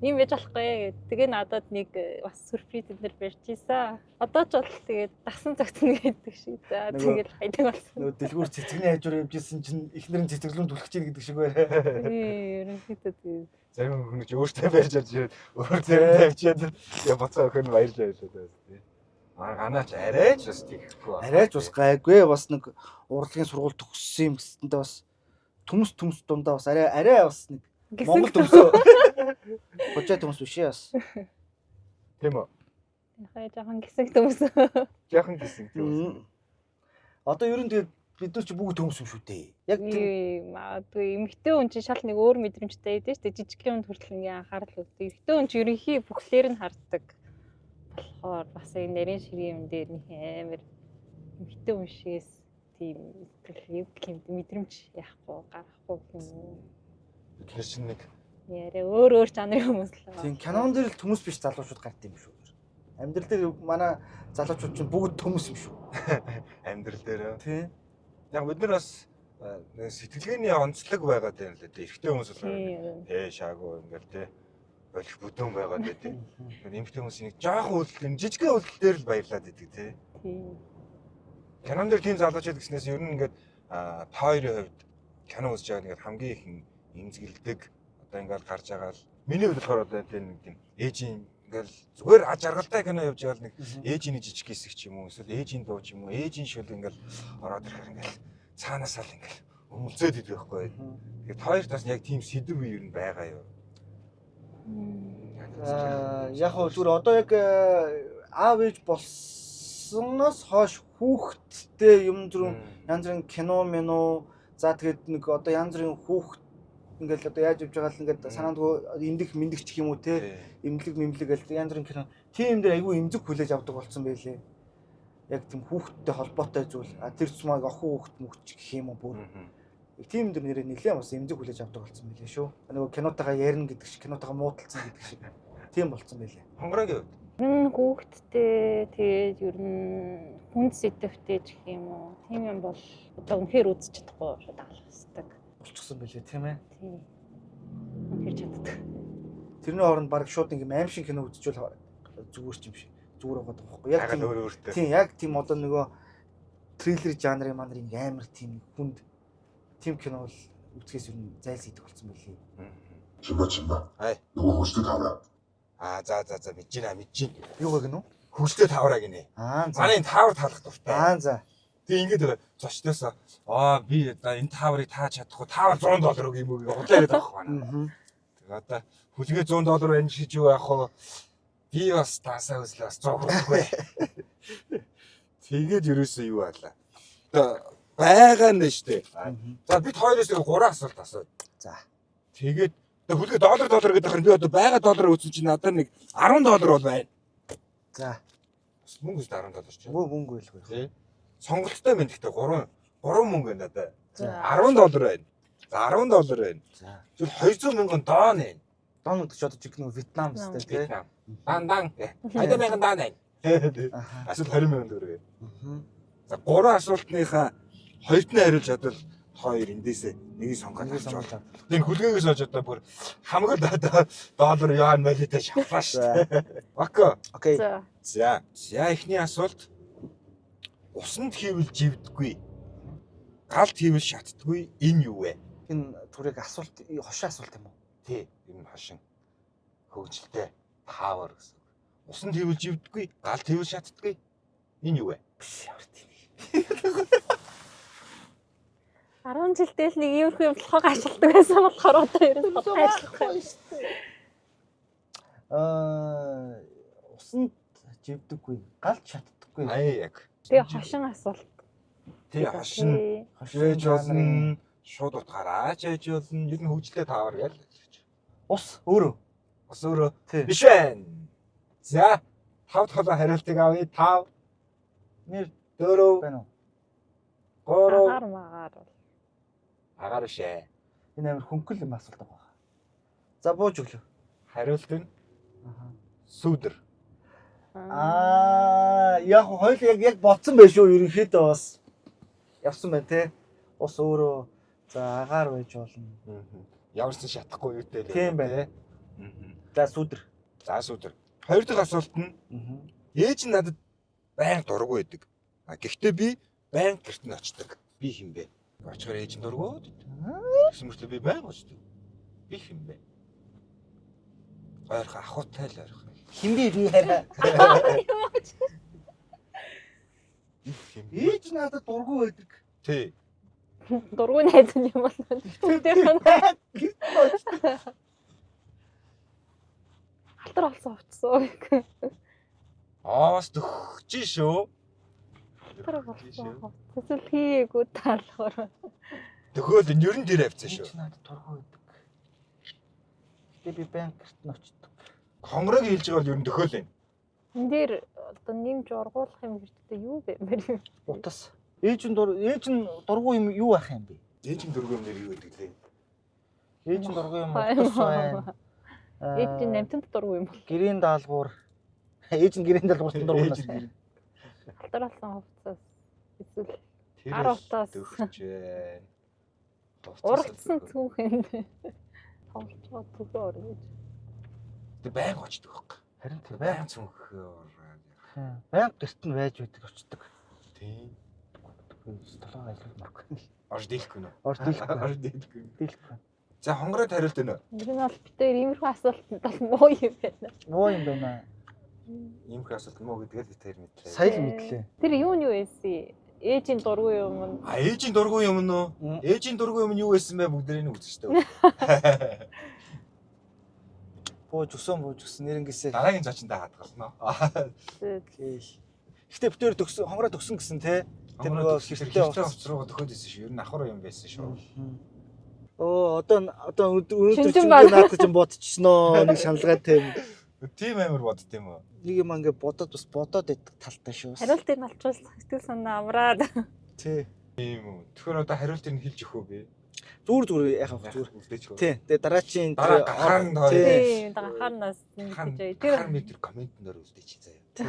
Ийм байж болохгүй. Тэгээ надад нэг бас сүрприз энэ барьж ийсэн. Одоо ч бол тэгээд дасан цогцно гэдэг шиг. За тэгээд хайдаг болсон. Нөгөө дэлгүүр цэцэгний хажуур явж исэн чинь эхнэр нь цэцэглүүнд түлхэж ийн гэдэг шиг байна. Ерөнхийдөө тэгээд Зарим хүн ч өөртөө барьж авч өөр зарим тавьчаад яа боцоо өхөн баярлж байлаа тий. Ганаач арайч бас тийхгүй. Арайч бас гайгүй бас нэг урлагийн сургууль төгссөн юм гэсэндээ бас төмс дундаа бас арай бас нэг Монгол төмсөө. Хожаа төмс биш ээ бас. Тийм үү? яхаа жоохон гисэг төмс. Яхан гэсэн тийм. Одоо ер нь тэгээд бид нар ч бүгд төмс юм шүү дээ. Яг тийм магадгүй эмэгтэй хүн чинь шал нэг өөр мэдрэмжтэй байдаг шүү дээ. Жижиг юмд хүртэл ингээ анхаарал өгдөг. Эмэгтэй хүн чинь ерөнхий бүхлээр нь харддаг. Болохоор бас энэ нарийн ширийн юм дээр нэг амар эмэгтэй хүн шигээс тийм мэдрэмж яахгүй гарахгүй юм уу. Тэр чинь нэг Яарэ өөр жанрын хүмүүс л байгаа. тийм кинон дээр л төмс биш залуучууд гард юм шүү. Амьдрал дээр манай залуучууд чинь бүгд төмс юм шүү. амьдрал дээр. Тийм. Яг бид нар бас сэтгэлгээний онцлог байгаад байна л дээ. Эрэгтэй хүмүүс бол шаагүй ингээл тий. Болох бүдүүн байгаад дээ тий. Эмэгтэй хүмүүс нэг жоохон үйлдэл, жижигхэн үйлдэл дээр л баярлаад идэг тий. Тийм. Кинон дээр тийм залуучууд гэснээс ер нь ингээд та хоёрын хувьд кино үзэж байгаа ингээд хамгийн их имзгэлдэг одоо ингээд гарч байгаа л миний хувьд болохоор одоо тийм нэг тийм ээжийн ингээл зүгээр аж аргалтай кино явж байгаа л нэг ээжийн жижиг хэсэг ч юм уу эсвэл ээжийн дуу ч юм уу ээжийн шүл ингээл ороод ирэхээр ингээл цаанаасаа л ингээл өмөлцөөд идэх байхгүй. Тэгээд хоёрт бас яг тийм сэдв юу юм байгаа юу? Яг хөө зүгээр одоо яг аав ээж болсноос хойш хүүхдтэй юм зүрх янз бүрийн кино менүү за тэгээд нэг одоо янз бүрийн хүүхд ингээл одоо яаж явж байгаа л ингээд санаандгүй имлэг мэндэгч гэх юм уу те имлэг гэл янз бүрийн кино тийм дээр айгүй имзэг хүлээж авдаг болсон байлээ. Яг тийм хүүхдтэй холбоотой зүйл. Тэр цумаг охин хүүхд мөгч гэх юм уу бүр. Тийм дээр нэрээ нэлээд бас имзэг хүлээж авдаг болсон байлээ шүү. Нөгөө кинотойгоо ярина гэдэг шиг кинотойгоо муудалцсан гэдэг шиг. Тийм болсон байлээ. Хонгорогийн хувьд Хүүхдтэй тэгээд ер нь хүнд сэдвтэй гэх юм уу. Тийм юм бол одоо үнэхээр үзэж чадахгүй шууд алхасдаг. Болчихсон байлээ тийм ээ. Тийм. Үнэхээр чаддаг. Тэрний хооронд баг шууд нэг аим шиг кино үзчихвэл зүгээр ч юм шиг. Зүгээр байгаа байхгүй. Яг тийм өөртөө. Тийм яг тийм одоо нөгөө триллер жанрын мандрын амар тийм хүнд тийм кино бол үзэхээс ер нь зайлсхийдэг болсон байлээ. Чимба. Хай. Нөгөө хөстөд аваад. За мэдэж байна. Юу гэнэ үү? Хүчтэй тавраа гинэ. За. Манай энэ тавар талах дуртай. За. Тэг ингээд зочдоос би энэ таврыг тааж чадахгүй тавар $100 өгье юм уу удлаа гэдэг байхгүй байна. Тэг одоо хүлгээ $100 байна шиж юу яах вэ? Би бас таасаа үзлээ бас 100 өгөхгүй. Тэгээд ерөөсөө юу байлаа. Одоо байгаа нь штэ. За бид хоёроос 3 асуулт асууя. За. Тэгээд хүлгээ $1 гэдэг хэрэг би одоо байгаа доллар үзсэн чинь надад нэг $10 бол байна. За. Мөнгө үст $10 ч. Мөнгө байлгүй. Тий. Сонголттой байна гэхдээ 3 мөнгө байна надад. За. $10 байна. За $10 байна. За. Эсвэл 200 мянган дон байна. Дон гэдэг ч одоо чиг нэг Вьетнам сте тий. Вьетнам. Дан. 20 мянган дон байна. Аха. Эсвэл 20 мянган төгрөг. Мгм. За 3 асуултныхаа хоёрт нь хариулж чадвал хоёр эндээсээ нэгийг сонгоод Нэг авч сонгож болно. авах. Den хүлгээгээс олж одоо бүр хамаг доллар яан молитой шавхаа шүү. Окей. Окей. За. За эхний асуулт. Усанд хийвэл живдэггүй. Галт хийвэл шатдаггүй. Энэ юу вэ? Энэ түрэг асуулт хошин асуулт юм уу? Тий, энэ хошин. Хөгжилтэй power гэсэн. Усанд хийвэл живдэггүй. Галт хийвэл шатдаггүй. Энэ юу вэ? Биш ямар тийм. 10 жилдээ л нэг иймэрхүү юм болохоо ашигладаг байсан болохоор одоо ерөөс ажиллахгүй. Усанд живдэггүй, галт шатдаггүй. Аа яг. Тэгээ хошин асуулт. Тий, хошин. Хошиж болно. Шууд утгаараа чэж болно. Ер нь хөгжилтэй power гэж. Ус өөрөө. Бас өөрөө Тий. биш байна. За 5 толгой хариултыг авъя. 5 Нэр 4 байна уу? 3 Агаар магаар. агаар шээ. Энэ амар хөнгөл юм асуулт байгаа. За бууж өглөө. Хариулт нь сүүдэр. Яг хоёул яг бодсон байх шүү ерөнхийдөө бас. Явсан байна те. Ус өөрөө за агаар байж болно. Ямар ч шатахгүй юутэй л. Тийм байна. За сүдэр. За сүүдэр. Хоёр дахь асуулт нь ээж нь надад байн дургу байдаг. А гэхдээ би байн гэрт нь очдог. Би хин бэ? Очихоор ээж нь дургу. Гэсэн мөртөө би байн очдог. Би хин бэ? Ойрхон ахуйтай л ойрхон. Хинбэ би хараа. Ээж надад дургу байдаг. Тий. Дургүй найз юм бол түүнийх нь халтар болсон хувцсан. Аас төгч шүү. Халтар болсон. Тэсэл хийгээгүй таалгаар. Төхөөл нь ерөн дээр авцсан шүү. Ээж надад дургу байдаг. Гэтэ би банкерт нь очдог. Хонгорыг хэлж байгаа бол ерөн төхөөл юм. Энд дээр одоо нэмж ургуулах юм хэрэгтэй юу бэ? Утас. Ээж нь дургу юм юу байх юм бэ? Ээж нь дургу юм нэр юу гэдэг лээ. Ээж нь дургу юм утас байна. Ээж нь намтанд дургүй юм бол. Гэрийн даалгавар. Ээж нь гэрийн даалгаварт дургу байна. Халтар болсон хувцас. Эсвэл Тэр 10 утаас төгч байна. урагдсан түүхэнд тоглож байгаа төгөө гэж. Тэг байнг очдог байхгүй. Харин тэр Байнг цүнхөөр. банк гэрт нь байж байдаг очдог. Тийм. Толгой айлгуулмаргүй. Орж дийлэхгүй нөө. Орж дийлэхгүй. Орж дийлэхгүй. Дийлэхгүй. За хонгороо хариулт өгнө. Тэр нь бол битээр иймэрхүү асуултанд бол муу юм байна. Муу юм байна. Иймэрхүү асуулт муу гэдгээ л тэр мэдлээ. Сая л мэдлээ. Тэр юу байсан? Ээжийн дургүй юм нь. А ээжийн дургу юм нөө. Ээжийн дургу юм нь юу байсан бэ бүгдэрийг нь үзчихтэй. Бууж өгсөн нэрнгээсээ. Дараагийн зочиндаа хадгална. Гэтэ битээр төгсөн хонгороо төгсөн гэсэн те. Тэр нөгөө хэрэгтэй хувц руу төхөөд исэн шүү. Ер нь ахур юм байсан шүү. Одоо өнөөдөр Шинжэн чинь байна. наадах чинь бодчихсноо нэг шаналгаатай юм. Тийм амар бодд юм уу? Нэг юм ингээ бодоод байдаг талтай шүү. Хариултыг нь алчуулах сэтгэл санаа амраад. Тий. Тийм үү. Тэгэхээр одоо хариултыг нь хэлж өгөө би. Зүгээр яхав зүгээр. Үлдээч хөө. Тий. Тэгээ дараачийн Дараа гахаан тоо. Тийм, гахаанаас ингэж Тэр тэр метр комментээр үлдээч заяа. Тий.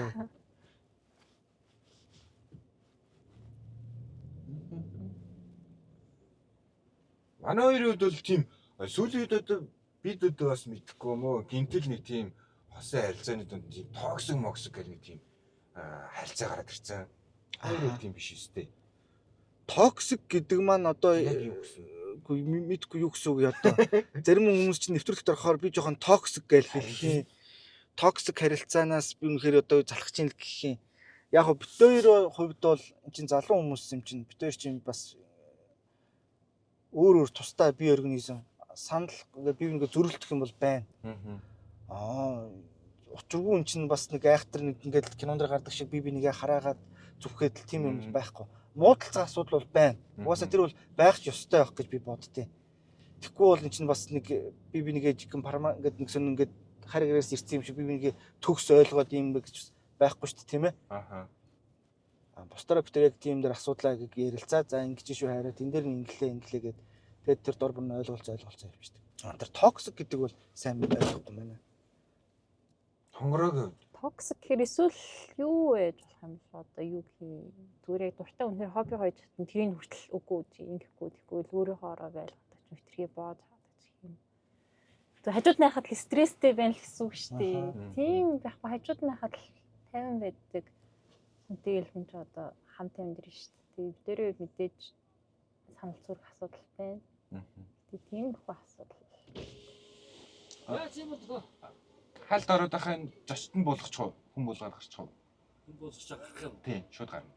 Манай хоёрын хувьд бол тийм сүүлийн үед одоо бид одоо бас мэдхгүй юм уу? Гинтэл нэг тийм хосын харилцааны дунд тийм токсик гэх нэг тийм харилцаа гараад ирсэн. Хоёр тийм биш үстэй. Токсик гэдэг маань одоо Яг юу гэсэн? мэдгүй юу гэсэн үг одоо. Зарим хүмүүс чинь нэвтрүүлэгт орохоор би жоохон токсик гэж хэлэх юм. Токсик харилцаанаас би үнэхээр одоо залхаж ийн л гэх юм. Яг го бит хоёр хувьд бол энэ чинь залуу хүмүүс юм чинь бит хоёр чинь бас өөр тусдаа бие организм санал ингээ бие биенээ зөрүүлдэх юм бол байна. Учиргүй эн чинь бас нэг айхтар нэг ингээд кинонд гардаг шиг бие бинийгээ хараагаад зүвхэд л тийм юм байхгүй. Муудалцах асуудал бол байна. Угаасаа тэр бол байх ч ёстой байх гэж би боддتي. Тэгэхгүй бол эн чинь бас нэг бие бинийгээ жигэн парма ингээд нэг сон ингээд хар гэрээс ирсэн юм шиг бие бинийгээ төгс ойлгоод юм гэж байхгүй шүү дээ тийм ээ. Бусдаараа бид яг тийм дээр асуудлаа ярилцаа. За ингэж шүү хараа тэн дээр нь инглээ гэд. Тэгээд тэр дор бүр ойлголцоо явчихдаг. Тэр токсик гэдэг бол сайн ойлгохгүй байна. Хонгороогийн Токсик гэхээр эсвэл юу байж болох юм бэ? Одоо юу хий зүгээр яг дуртай үнээр хобби хойж тэрийг хүртэл үгүй ингэхгүй тэггүй л өөрийнхөө ороо байлгадаг ч хитрхи боод хаадаг юм. Тэг хажууд найхад л стресстэй байна л гэсэн үг шүү дээ. Тийм байхгүй хажууд найхад л 50 байдаг. Тэгэл хүн ч одоо хамт амьдрын шүү дээ. Бид дээрээ мэдээж санал зүрх асуудал байна. Тэг тийм их асуудал. Яа тийм бол Халд ороод ахын зочд нь болгочих уу? Хүн болгоод гарчих уу? хүн болчих гарах юм. Тий, шууд гарна.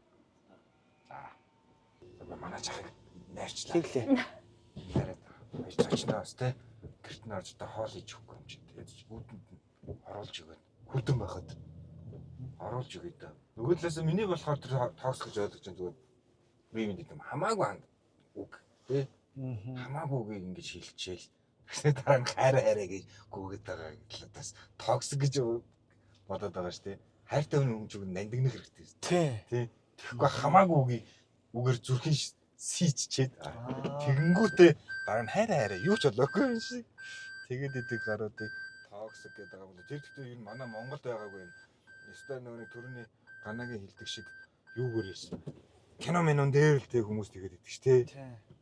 За. Манай чахыг найрчлаа. Тэглээ. Хараад байж зочноос те гэрт нь орж одоо хоол хийж өгөхгүй юм чи. Тэгээд үүдэнд нь оруулж өгöd. Хүдэн байхад оруулж өгöd. Нөгөө талаас нь миний болохоор тэр тоокс гэж ойлгож байгаа зүгээр би юм гэдэг юм хамаагүй ханд үг те хамаагүй үгийг ингэж хэлчихээл. Тэгээд дараа нь хайраа гэж гүгээд байгаа гэхэл бас токсик гэж бодоод байгаа шүү дээ. Хайртай хүн ч үг нандинах хэрэгтэй шүү дээ. Тий. Тэгэхгүй хамаагүй үгээр зүрхийн сийччээд тэгэнгүүтээ дараа нь хайраа юу ч болоогүй юм шиг. Тэгээд идэг гаруудыг токсик гэдэг байгаа бол тэр гэхдээ юу манай Монголд байгаагүй юм. Өстой нөгөө төрөний ганагийн хилдэг шиг юугээр ийсэн. Кино минон дээр л тэг хүмүүс тэгээд идэг шүү дээ.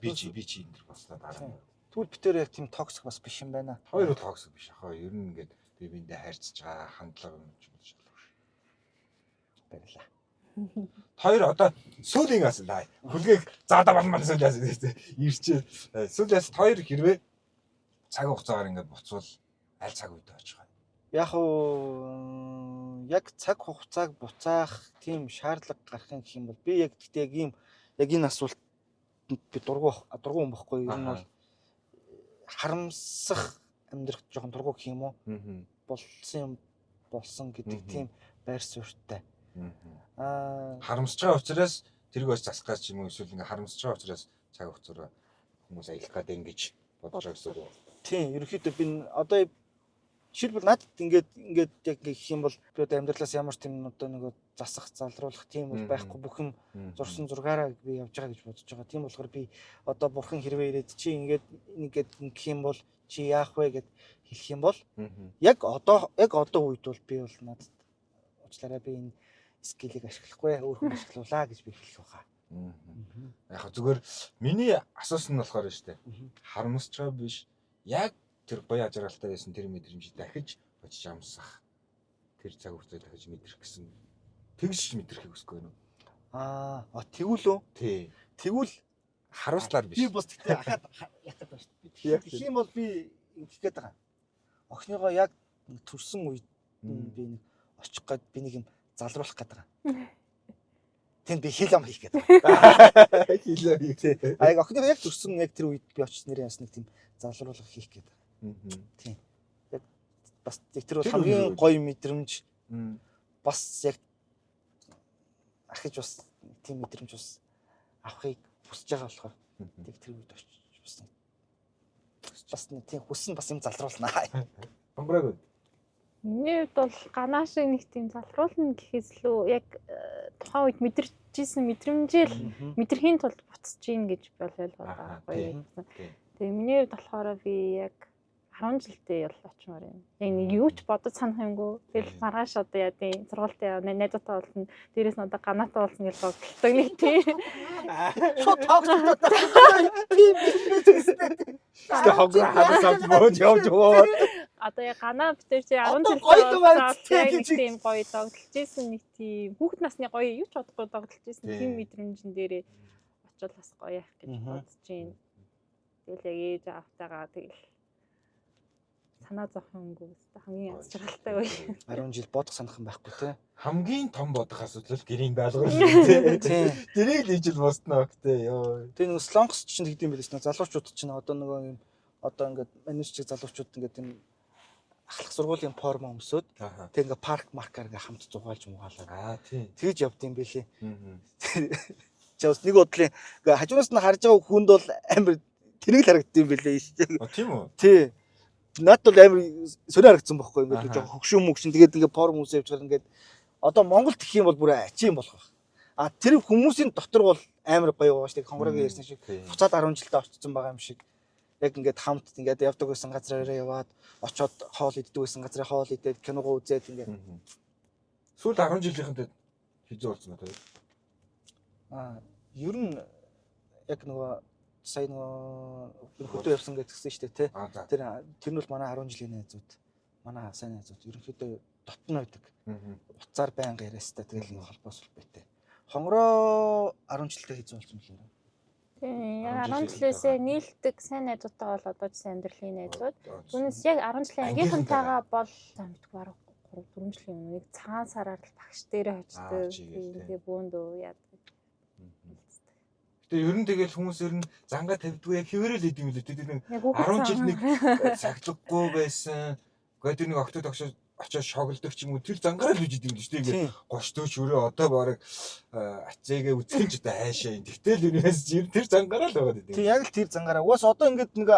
Би чи энэ төр басна дараа нь. Тэгвэл битээр яг тийм токсик бас биш юм байна. Хоёр бол токсик биш ахаа. Ер нь ингээд би биендээ хайрцаж байгаа хандлага юм ч юм шиг. Баярлаа. Хоёр одоо сүүлийн асуулаа. Хүлгээг заадаа болмол сүүлээс ирчээ. Сүүлээс хоёр хэрвээ цаг хугацаагаар ингээд буцвал аль цаг үед очих вэ? Яг уу яг цаг хугацааг буцаах тийм шаардлага гарах юм бол би яг гэхдээ яг энэ асуулт би дургу хүн байхгүй. Ер нь бол харамсах амьдрах жоохон дургу гэх юм уу? Болсон гэдэг тийм байр суурьтай. Харамсаж байгаа учраас тэрийг бас засах гэж юм уу эсвэл ингээ харамсаж байгаа учраас цаг хугацаараа хүмүүс аялах гэдэг ингэж бодож байгаа гэсэн үг. Тийм, ерөнхийдөө би одоо жишээлбэл надад ингээд яг гэх юм бол би одоо амьдралаас ямар ч тийм одоо нэг засах, залруулах тийм бол байхгүй бүх юм зурсан зургаараа би явж байгаа гэж бодож байгаа. Тийм болохоор би одоо бурхан хэрвээ ирээд чи ингээд гэх юм бол чи яах вэ гэд хэлэх юм бол яг одоо үед бол би бол надад уучлаарай би энэ скиллийг ашиглахгүй өөр хүн ашиглуулаа гэж би хэлэх байгаа. Яг зүгээр миний асуусан нь болохоор шүү дээ. Харамсаж байгаа биш. Яг тэр гоё ажралтай байсан тэр мэдрэмж дахиж очиж амсах. Тэр цаг хугацааг дахиж мэдрэх гэсэн. Тэгж мэдрэхийг хүсэхгүй юу? Тэгвэл үү? Тий. Тэгвэл харуулслаар биш. Би бас тэгтээ ахаад ятаад байна шүү дээ. Тэгэх юм бол би ингэх гээд байгаа. Охиныгоо яг төрсөн үед би нэг очих гээд би нэг юм залруулах гээд байгаа. Тэнд би хил ам хийх гээд байгаа. Хил ам хийх. Яг охиныгоо яг төрсөн яг тэр үед би очиж нэрээ бас нэг тийм залруулах хийх гээд байгаа. Тийм. Яг бас тэр бол хамгийн гоё мэдрэмж. Бас яг архиж бас тийм мэдрэмж бас авахыг хүсэж байгаа болохоор тэг тэр үед очиж бас нэг тийм хүссэн бас юм залруулнаа. Хонгороогүй. Миний хувьд бол ганаа шиг нэг тийм залруулна гэхээс лөө яг тухайн үед мэдэрчсэн мэдрэмжээл мэдрэхийн тулд буцаж гин гэж бол ойлгоод байгаа байхгүй. Тэгээ миний хувьд болохоор би яг 10 жилдээ бол очимоор юм. Яг нэг юу ч бодож санах юмгүй. Тэгэл маргааш одоо яа тийм сургуультаа найзуудтай болно. Дээрээс нь одоо ганаатай болсон гэж бодлоо нэг тийм. Шот тагстай. Тэ хонгороо хадасаад бооч явж өгөө. Одоо яг ганаа битэр чи 10 жилдээ нэг тийм гоё догтлж исэн нэг тийм хүүхэд насны гоё юу ч бодохгүй догтлж исэн тийм мэдрэмжэн дээрээ очил бас гоё явах гэж бодож байна. Тэгэл яг ээж автагаа тэгэл санаа зовх юмгүй хамгийн аз жаргалтай үе. 10 жил бодох санах юм байхгүй те. Хамгийн том бодох асуудал гэрийн даалгавар шүү дээ. Тэрийг л ижил босдноо гэдэг ёо. Тэгээ нэг слонкс чинь гэдэг юм билээс нөө залуучууд чинь одоо нөгөө юм одоо ингээд манайчиг залуучууд ингээд юм ахлах сургуулийн форм өмсөд тэг ингээд парк маркаар ингээд хамт зугаалж муугаалаа. Тийм. Тэгж явд юм бэлээ. Чаас нэг бодлын ингээд хажуунаас нь харж байгаа хүнд бол амар тэрэг л харагдсан юм бэлээ шүү. Тийм үү? Тий. Наад бол амар сонио харагдсан байхгүй ингээд жоохон хөгшин мөгшин тэгээд ингээд форм үсээ явж байгаа ингээд одоо Монголд гэх юм бол бүр ачи юм болох байх. тэр хүмүүсийн дотор бол амар гоё байгаа шүү дээ. Хонгорогийн ярьсан шиг буцаад 10 жилдээ очсон байгаа юм шиг. Яг ингээд хамт ингээд явдаг байсан газраараа яваад очоод хоол иддэг байсан газраа хоол идээд киногоо үзээд ингээд. Сүүл 10 жилийнхэнд хизээ болсон байна. Ер нь яг нөгөө сая нөгөө хөдөө явсан гэдгсэн шүү дээ тий. Тэр нь бол манай 10 жилийн найзууд. Манай сайн найзууд ерөнхийдөө дотн байдаг. Уцаар байнга яриастай тэгэл нэг холбоос холбоотой. Хонгороо 10 жилдээ хизээ болсон юм лээ. Тийм, яг 10 жилээсээ нийлдэг сайн найзуудтай бол одоо ч сайн амьдралын найзууд. Түүнээс яг 10 жилийн ангийнхантайгаа бол замдгүй бараг 3-4 жилийн өмнө нэг цагаан сараар л багш дээрээ очдог. Тэгээ бөөндөө яадаг. Тэгээ ер нь тэгэл хүмүүс ер нь зангаа тавьдгүй яг хэвээрэл идэв юм лээ. Тэр нэг 10 жил нэг цаглаггүй байсан. Гэхдээ тэр нэг октод очоод шоглдог ч юм уу тэр зангаараа л үж идэв юм шүү дээ. Ингээд гоштой шүрээ одоо баг ацээгээ үтгэн ч одоо хайшаа юм. Тэгтэл ерөөс тэр зангаараа л байгаа гэдэг. Тийм яг л тэр зангаараа. Уус одоо ингээд нэг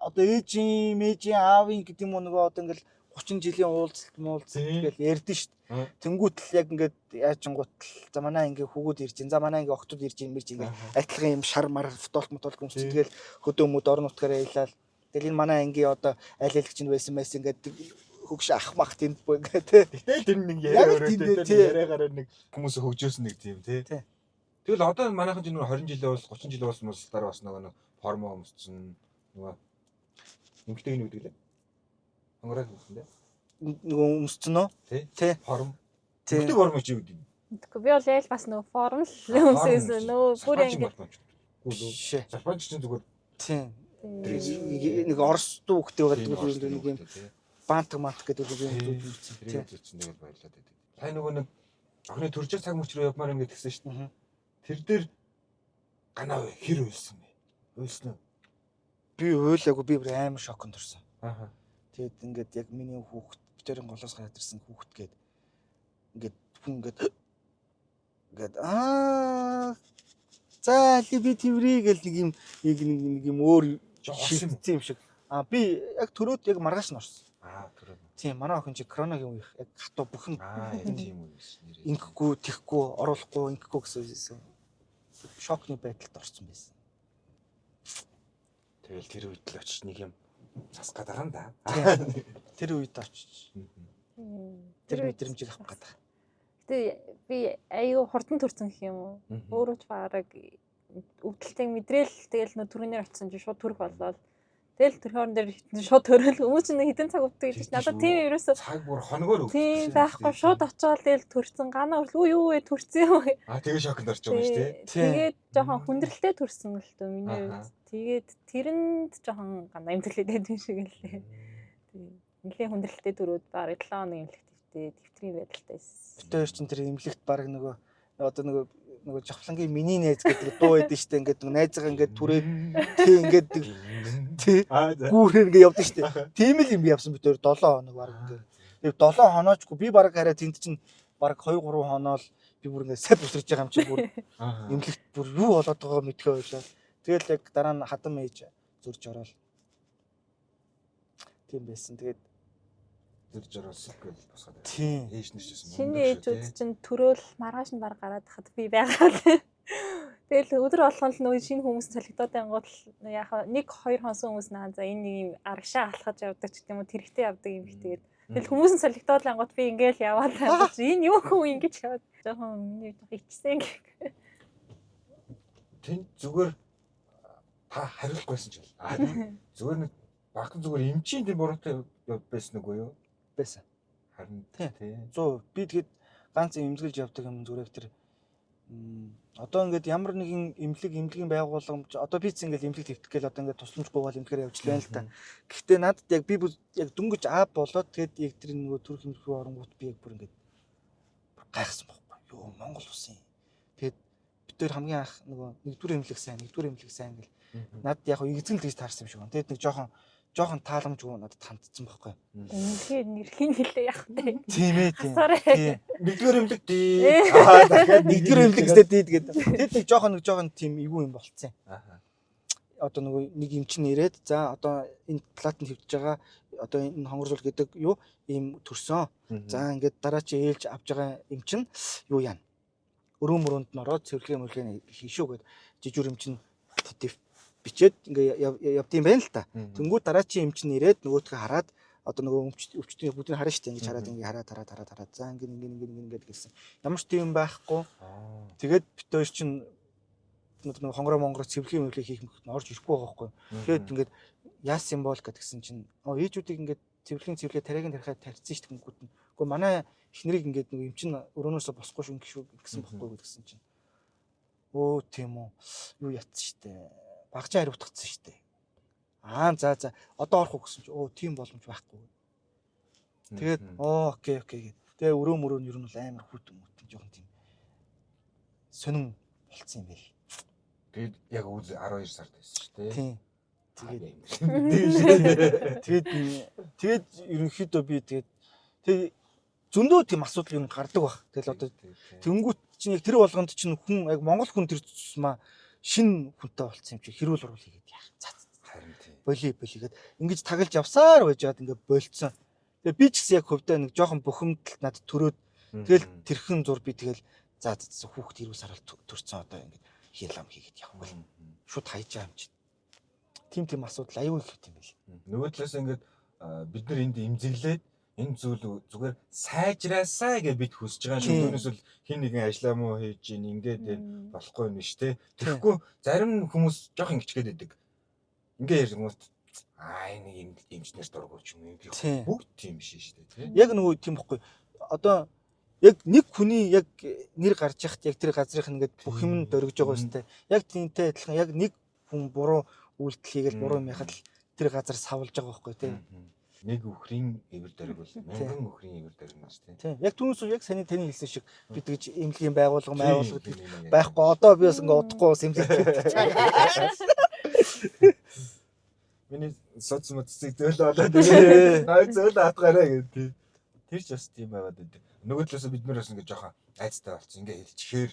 одоо ээжийн, мэжийн, аавын гэдэг юм уу нөгөө одоо ингээд 30 жилийн уулзалт тэгэл ярьдэн шүү дээ. Тэнгүүт л яг ингээд яачингууд л за манай ингээ хүүгүүд ирж гин. За манай ингээ октод ирж гин мэрж ингээ адилхан юм шар мар футбол юм шиг тэгэл хөдөө мөд орон нутгаараа ялал. Тэгэл энэ манай ангийн одоо аль аль чинь байсан ингээд хөгш ах мах тэнд боо ингээ тий. Тэгэл тэр нэг яриагаараа нэг хүмүүс хөгжөөсөн нэг тийм тий. Тэгэл одоо манайхан чинь 20 жилээ бол 30 жил болсон хүмүүс дараа бас нэг формо өмссөн нөгөө эмгтэй нэг гэдэг лээ. Хонгороо хэлсэн дээ. Нөгөө өмссөн үү? Тий. Форм. Эмгтэй форм чи юу гэдэг юм? Тэгэхгүй би бол ял бас нөгөө форм л өмсөөсөн. Нөгөө бүр ингэ. Жапонч чинь зүгээр тий. Нэг орос дуу хөхтэй байгаа нэг юм бант гэдэг үг юм үзсэн. Тэр үзсэн тэгэл баярлаад байдаг. Сайн нөгөө нэг охины төржих цаг мөчрөө явмаар юм гэдгсэн шүү дээ. Тэр дээр ганаа хэр уйлсан бэ? Уйлсан уу? Би уйлаагүй би бүр амар шоконд орсон. Тэгээд ингээд яг миний хүүхэд битэрийн голоос гараад ирсэн хүүхэд гээд ингээд хүн ингээд за ли би тэрврий гэл нэг юм өөр шигдсэн юм шиг. Би яг төрөөд яг маргааш нь орсон. Төрөөд. Тийм манай охин чи коронагийн үеих яг хатуу бүхэн тийм үү нэрээ. Инхэхгүй, тэхгүй, оруулахгүй, инхэхгүй гэсэн шокны байдалд орсон байсан. Тэгэл тэр үед л очиж нэг юм засгаад байгаа юм да. Тэр үед очиж. Тэр мэдрэмжийг авах гэдэг. Гэтэ би аюу хурдан төрсөн гэх юм уу? Өөрөө ч бараг өвдөлтийг мэдрээл тэгэл нөө түрүүнээр очисон чинь шууд төрөх боллоо. Тэгэл төрхөөрн дээр шууд төрөл хүмүүс чинь хэдэн цаг өвддөг гэж надад тийм ерөөсөө цаг бүр хоногоор өвдсөн. Тийм байхгүй шууд очиод тэгэл төрсөн ганаа юу вэ төрсөн юм. Тэгээ шокнд орж байгаа юм шүү дээ. Тэгээд жоохон хүндрэлтэй төрсөн л дөө миний үед. Тэгээд тэрэнд жоохон ганаа имзэглээд байдаг шиг лээ. Тийм. Нэлээд хүндрэлтэй төрөөд бараг 7 хоног имлэгт дэвтрийн байдалтай байсан. Бид хоёр чинь тэр имлэгт бараг нөгөө одоо нөгөө жавхлангийн миний найз гэдэг дуу байдсан шүү дээ. Ингээд найзгаа ингээд түрээд тий ингээд тий гүүрээр ингээд явдаг шүү дээ. Тийм л юм явсан бид хоёр 7 хоног бараг ингээд. Тэгээд 7 хоноочгүй би бараг хараа тэнд чинь бараг 2-3 хоноол би бүр ингээд сав өсрөж байгаа юм чи бүр имлэгт бүр юу болоод байгааг мэдхээ байлаа. Тэгэл яг дараа нь хадам ээж зурж ороод тийм байсан. Тэгээд зурж ороолсон гэл босгаад. Тийм. Ээж нэрч байсан. Шинэ ээжүүд чинь төрөөл маргааш нь баг гараад хахад би байгаа л. Тэгэл өдөр болгон л нөгөө шинэ хүмүүс солигдоод ангууд яхаа 1-2 хонсон хүмүүс наа за энэ нэг юм аргашаа алхаж явдаг ч гэдэг юм уу тэрэгтэй явдаг юм их тэгээд тэгэл хүмүүс нь солигдоод ангууд би ингээл яваад ангууд энэ юу хүн ингэж яваад жоохон миний ичсэн гэх. Тэн зүгээр та хариулахгүйсэн ч бэл. Зүгээр нэг багтан зүгээр эмчийн тийм буруутай байсан үгүй юу? Байсан. Харин тий. 100% би тэгэд ганц эмзэглэж явдаг юм зүгээр тэр одоо ингээд ямар нэгэн эмнэлгийн байгууламж одоо би ч ингээд эмнэлэг твтэх гээл одоо ингээд тусламжгүй бол эмнэлгээр явж лээ л та. Гэхдээ надад яг би яг дөнгөж болоод тэгэд яг тэр нөгөө төрх эмнэлэг рүү оронгууд би яг бүр ингээд гайхсан байхгүй юу Монгол улсын. Тэгэд бид тэр хамгийн анх нөгөө нэгдүгээр эмнэлэг сайн гэл надад яг эзэгэл гэж таарсан юм шиг байна. Тэгэд нэг жоохон тааламжгүй надад хандсан байхгүй. Тэгэхээр нэрхийн хэлээ яах вэ? Тийм ээ тийм. Нэгдүгээр эмнэлэг дий. Дахиад нэгдүгээр эмнэлэг гэдэг тэгээд тэд нэг жоохон тийм эвгүй юм болцсон. Одоо нөгөө нэг юм чинь ирээд за одоо энэ платанд хөвдөж байгаа одоо энэ хонгорзуул гэдэг юу ийм төрсөн. За ингээд дараа чи ээлж авч байгаа юм чинь юу яана? өрөө мөрөнд нь ороод цэвэрлэгээ мөрлөгийн хийшүү гээд жижиг юм чинь бичээд ингээ явдсан байна л та. Тэнгүүд дараачийн юм чинь ирээд нөгөөтгөө хараад одоо нөгөө өвчтөний бүгдийг харна шүү дээ. Ингээ хараад ингээ хараад за ингээ гэсэн. Ямар ч тийм байхгүй. Тэгээд бит хоёр чинь нөгөө хонгороо монгороо цэвэрлэгээ мөрлөгийг хийх мөхөд нь орж ирэхгүй байгаа байхгүй. Тэгээд ингээд яасан юм бол гэдгсэн чинь ээжүүдийг ингээд цэвэрлэгийн тариагийн тарихад тарьсан шүү дээ хөнгүүд нь. Гэхдээ манай эхнэрийг ингээд нөгөө юм чинь өрөөнөөсөө босхгүй шүү гэсэн бохгүй гэдгсэн чинь. Өө тийм үү. Юу ятсан шүү дээ. Багжаа хариуцсан шүү дээ. За одоо орох уу гэсэн чинь тийм боломж байхгүй. Тэгээд окей гэд. Тэгээ өрөө мөрөө нь ер нь бол амар хүүтэн жоохон тийм сонин болцсон юм байл. Тэгээд яг 12 сард байсан шүү дээ. Тийм. Тэгээд ерөнхийдөө би тэгээд зөндөө тийм асуудал юм гардаг баг. Тэгэл одоо тэнгуут чинь яг тэр болгонд чинь хүн яг монгол хүн тэр тусмаа шин хүнтэй болцсон юм чи хэрүүл урвал хийгээд яах. Харин тийм. Боли гээд ингэж тагалж явсаар байж байгаад ингээ болцсон. Тэгээ би ч гэсэн яг хөвдөө нэг жоохон бухимдал над төрөөд тэгэл тэрхэн зур би тэгэл за хүүхд хэрүүл сарал төрцөн одоо ингээ хийлам хийгээд явах бол шууд хайж байгаа юм чи. Тим асуудал аюу их юм байл. Нөгөө талаас ингээд бид нар энд имзэглээд энэ зүйл зүгээр сайжраасаа гэж бид хүсэж байгаа шүү. Түүнээс л хин нэгэн ажиллаа муу хийж ийн ингээд болохгүй юм биш те. Тэгэхгүй зарим хүмүүс жоох ингэчгээд байдаг. Ингээ ярьгууд нэг эмчнэр дургуйч юм бүгд тийм биш шүү дээ. Яг нөгөө тийм бохгүй. Одоо яг нэг хүний яг нэр гарч яхад яг тэр газрынх нь ингээд бүх юм дөргиж байгаа үстэй. Яг тиймтэй адилхан яг нэг хүн буруу үйлдэл хийгээл буруу юм яхад л тэр газар савлж байгаа байхгүй тий. Нэг өхрийн эвэр дөрг бол мянган өхрийн эвэр дөрг нас тий. Яг түүнээс яг таны хэлсэн шиг бид гэж эмнэлгийн байгууллага байхгүй одоо би бас ингээ удахгүй бас эмнэлэг. Миний соц моцыг дөөл болоод тэгээ ной зөөл атгаараа гэдэг. Тэр ч бас тийм байгаад байдаг. Нөгөө талаас бид нар бас ингээ жоохон айцтай болсон. Ингээ хэлчихээр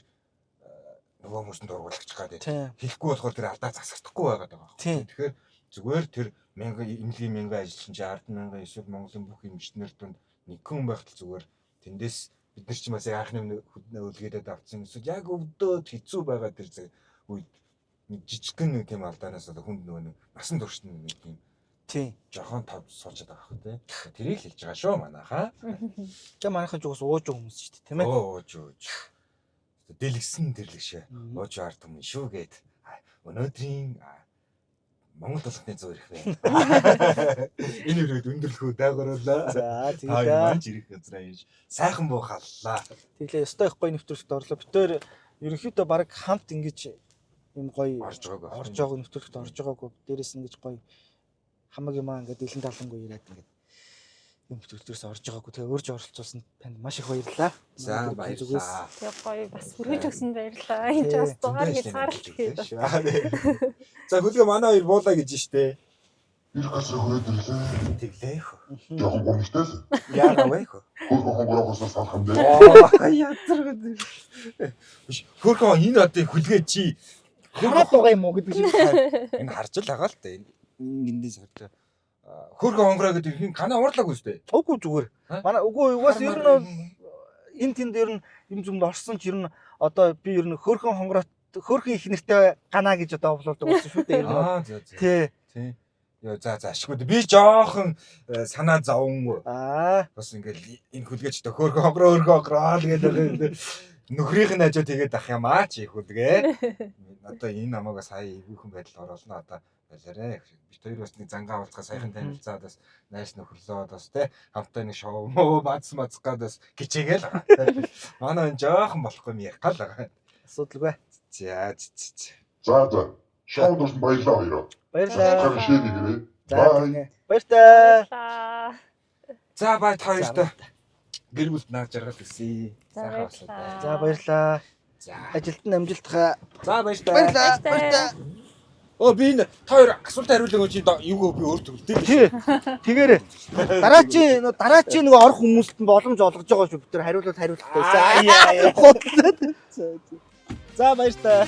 нөгөө хүмүүс нь дургуулчих гадаа. Хэлэхгүй болохоор тэр алдаа засагдахгүй байгаад байгаа. Тэгэхээр зүгээр тэр эмнэлгийн мянган ажилчин чи 10,000 эсвэл Монголын бүх эмчнэр донд нэг хүн байхад зүгээр тэндээс бид нар ч бас анхны үлгээдээд авцсан эсвэл яг өвдөөд хэцүү байгаа тэр үед нэг жижигхэн тийм алдаанаас хүнд нөгөө насан туршид нэг тийм жоохон тав суулжаад байгаа хөө тий. Тэрийг хэлж байгаа шүү манайхаа. Тэ манайхан ч уус ууж хүмүүс шүү дээ тийм ээ. Ууж. Дэлгсэн тэрлэгшээ. Ууж ард юм шүү гээд өнөөдрийн Монгол толгойн зур их байна. Энэ үрээд өндөрлөхөө даагуурлаа. За тэгээд маань ирэх газраа ийж сайхан буу халлаа. Тэглээ ёстой их гоё нэвтрүүлэгт орлоо. Бид тээр ерөнхийдөө баг хамт ингэж юм гоё орж байгааг нэвтрүүлэгт орж байгаагүй. Дээрээс ингэж гоё хамаг юмаа ингээд дэлэн талангүй ирээд ингээд юм нэвтрүүлгээс орж байгаагүй. Тэгээ урьж оролцуулсан танд маш их баярлалаа. За баярлалаа. Тэгээ гоё бас хүргэж өгсөн баярлалаа. Энд бас дугаар хийж сарлт хийгээд. За хөлгөө манай хоёр буулаа гэж штэ. Ирэх газар хүрээд ирлээ. Тэглээ их. Жохон гомжтой л. Яагаад вэ хөө? Хөрхөн хонгороохоос салах юм дээ. Яатраг. Хөрхөн энэ одоо хөлгээ чи хараад байгаа юм уу гэдэг шиг. Энэ харж л байгаа л та. Эндээс харж. Хөрхөн хонгороо гэдэг хин канаа уурлаагүй штэ. Үгүй зүгээр. Манай үгүй угаас ер нь энэ тэнд ер нь юм зүмд орсон ч ер нь одоо би ер нь хөрхөн хонгороо хөрхөн их нэртэй ганаа гэж одоо овлуулдаг болсон шүү дээ ер нь. Тий. Яа за ашгүй би жоохон санаа зовн. Бас ингээл энэ хүлгээчтэй хөрхөн хонгороо гэдэг нөхрийнх нь хажууд тэгээд ах юм аа чи хүлгээ. Одоо энэ намайг сая ивүүхэн байдал оруулна одоо байлаарэ. Бид хоёр бас нэг зангаа уулзгаа сайхан танилцаад бас найс нөхөрлөө бас те хамтаа нэг шоу бац гад бас гिचээгээл. Манай энэ жоохон болохгүй юм яг гал байгаа. Асуудалгүй. За. За. Шоуд бас баярлалаа хоёроо. Баярлалаа. Шээгээрээ. Баярлалаа. За бай та хоёртай. Гэр бүлд нааж жаргал өгсөе. За баярлалаа. За ажилд нь амжилтгаа. За баярлалаа. Би энэ та хоёр асуулт хариулах гэж юу би өөр төгөлтэй. Тэгээрээ дараачийн нөгөө орох хүмүүст нь боломж олгож байгаа шүү. Бид нар хариулах байсан. За баярлалаа.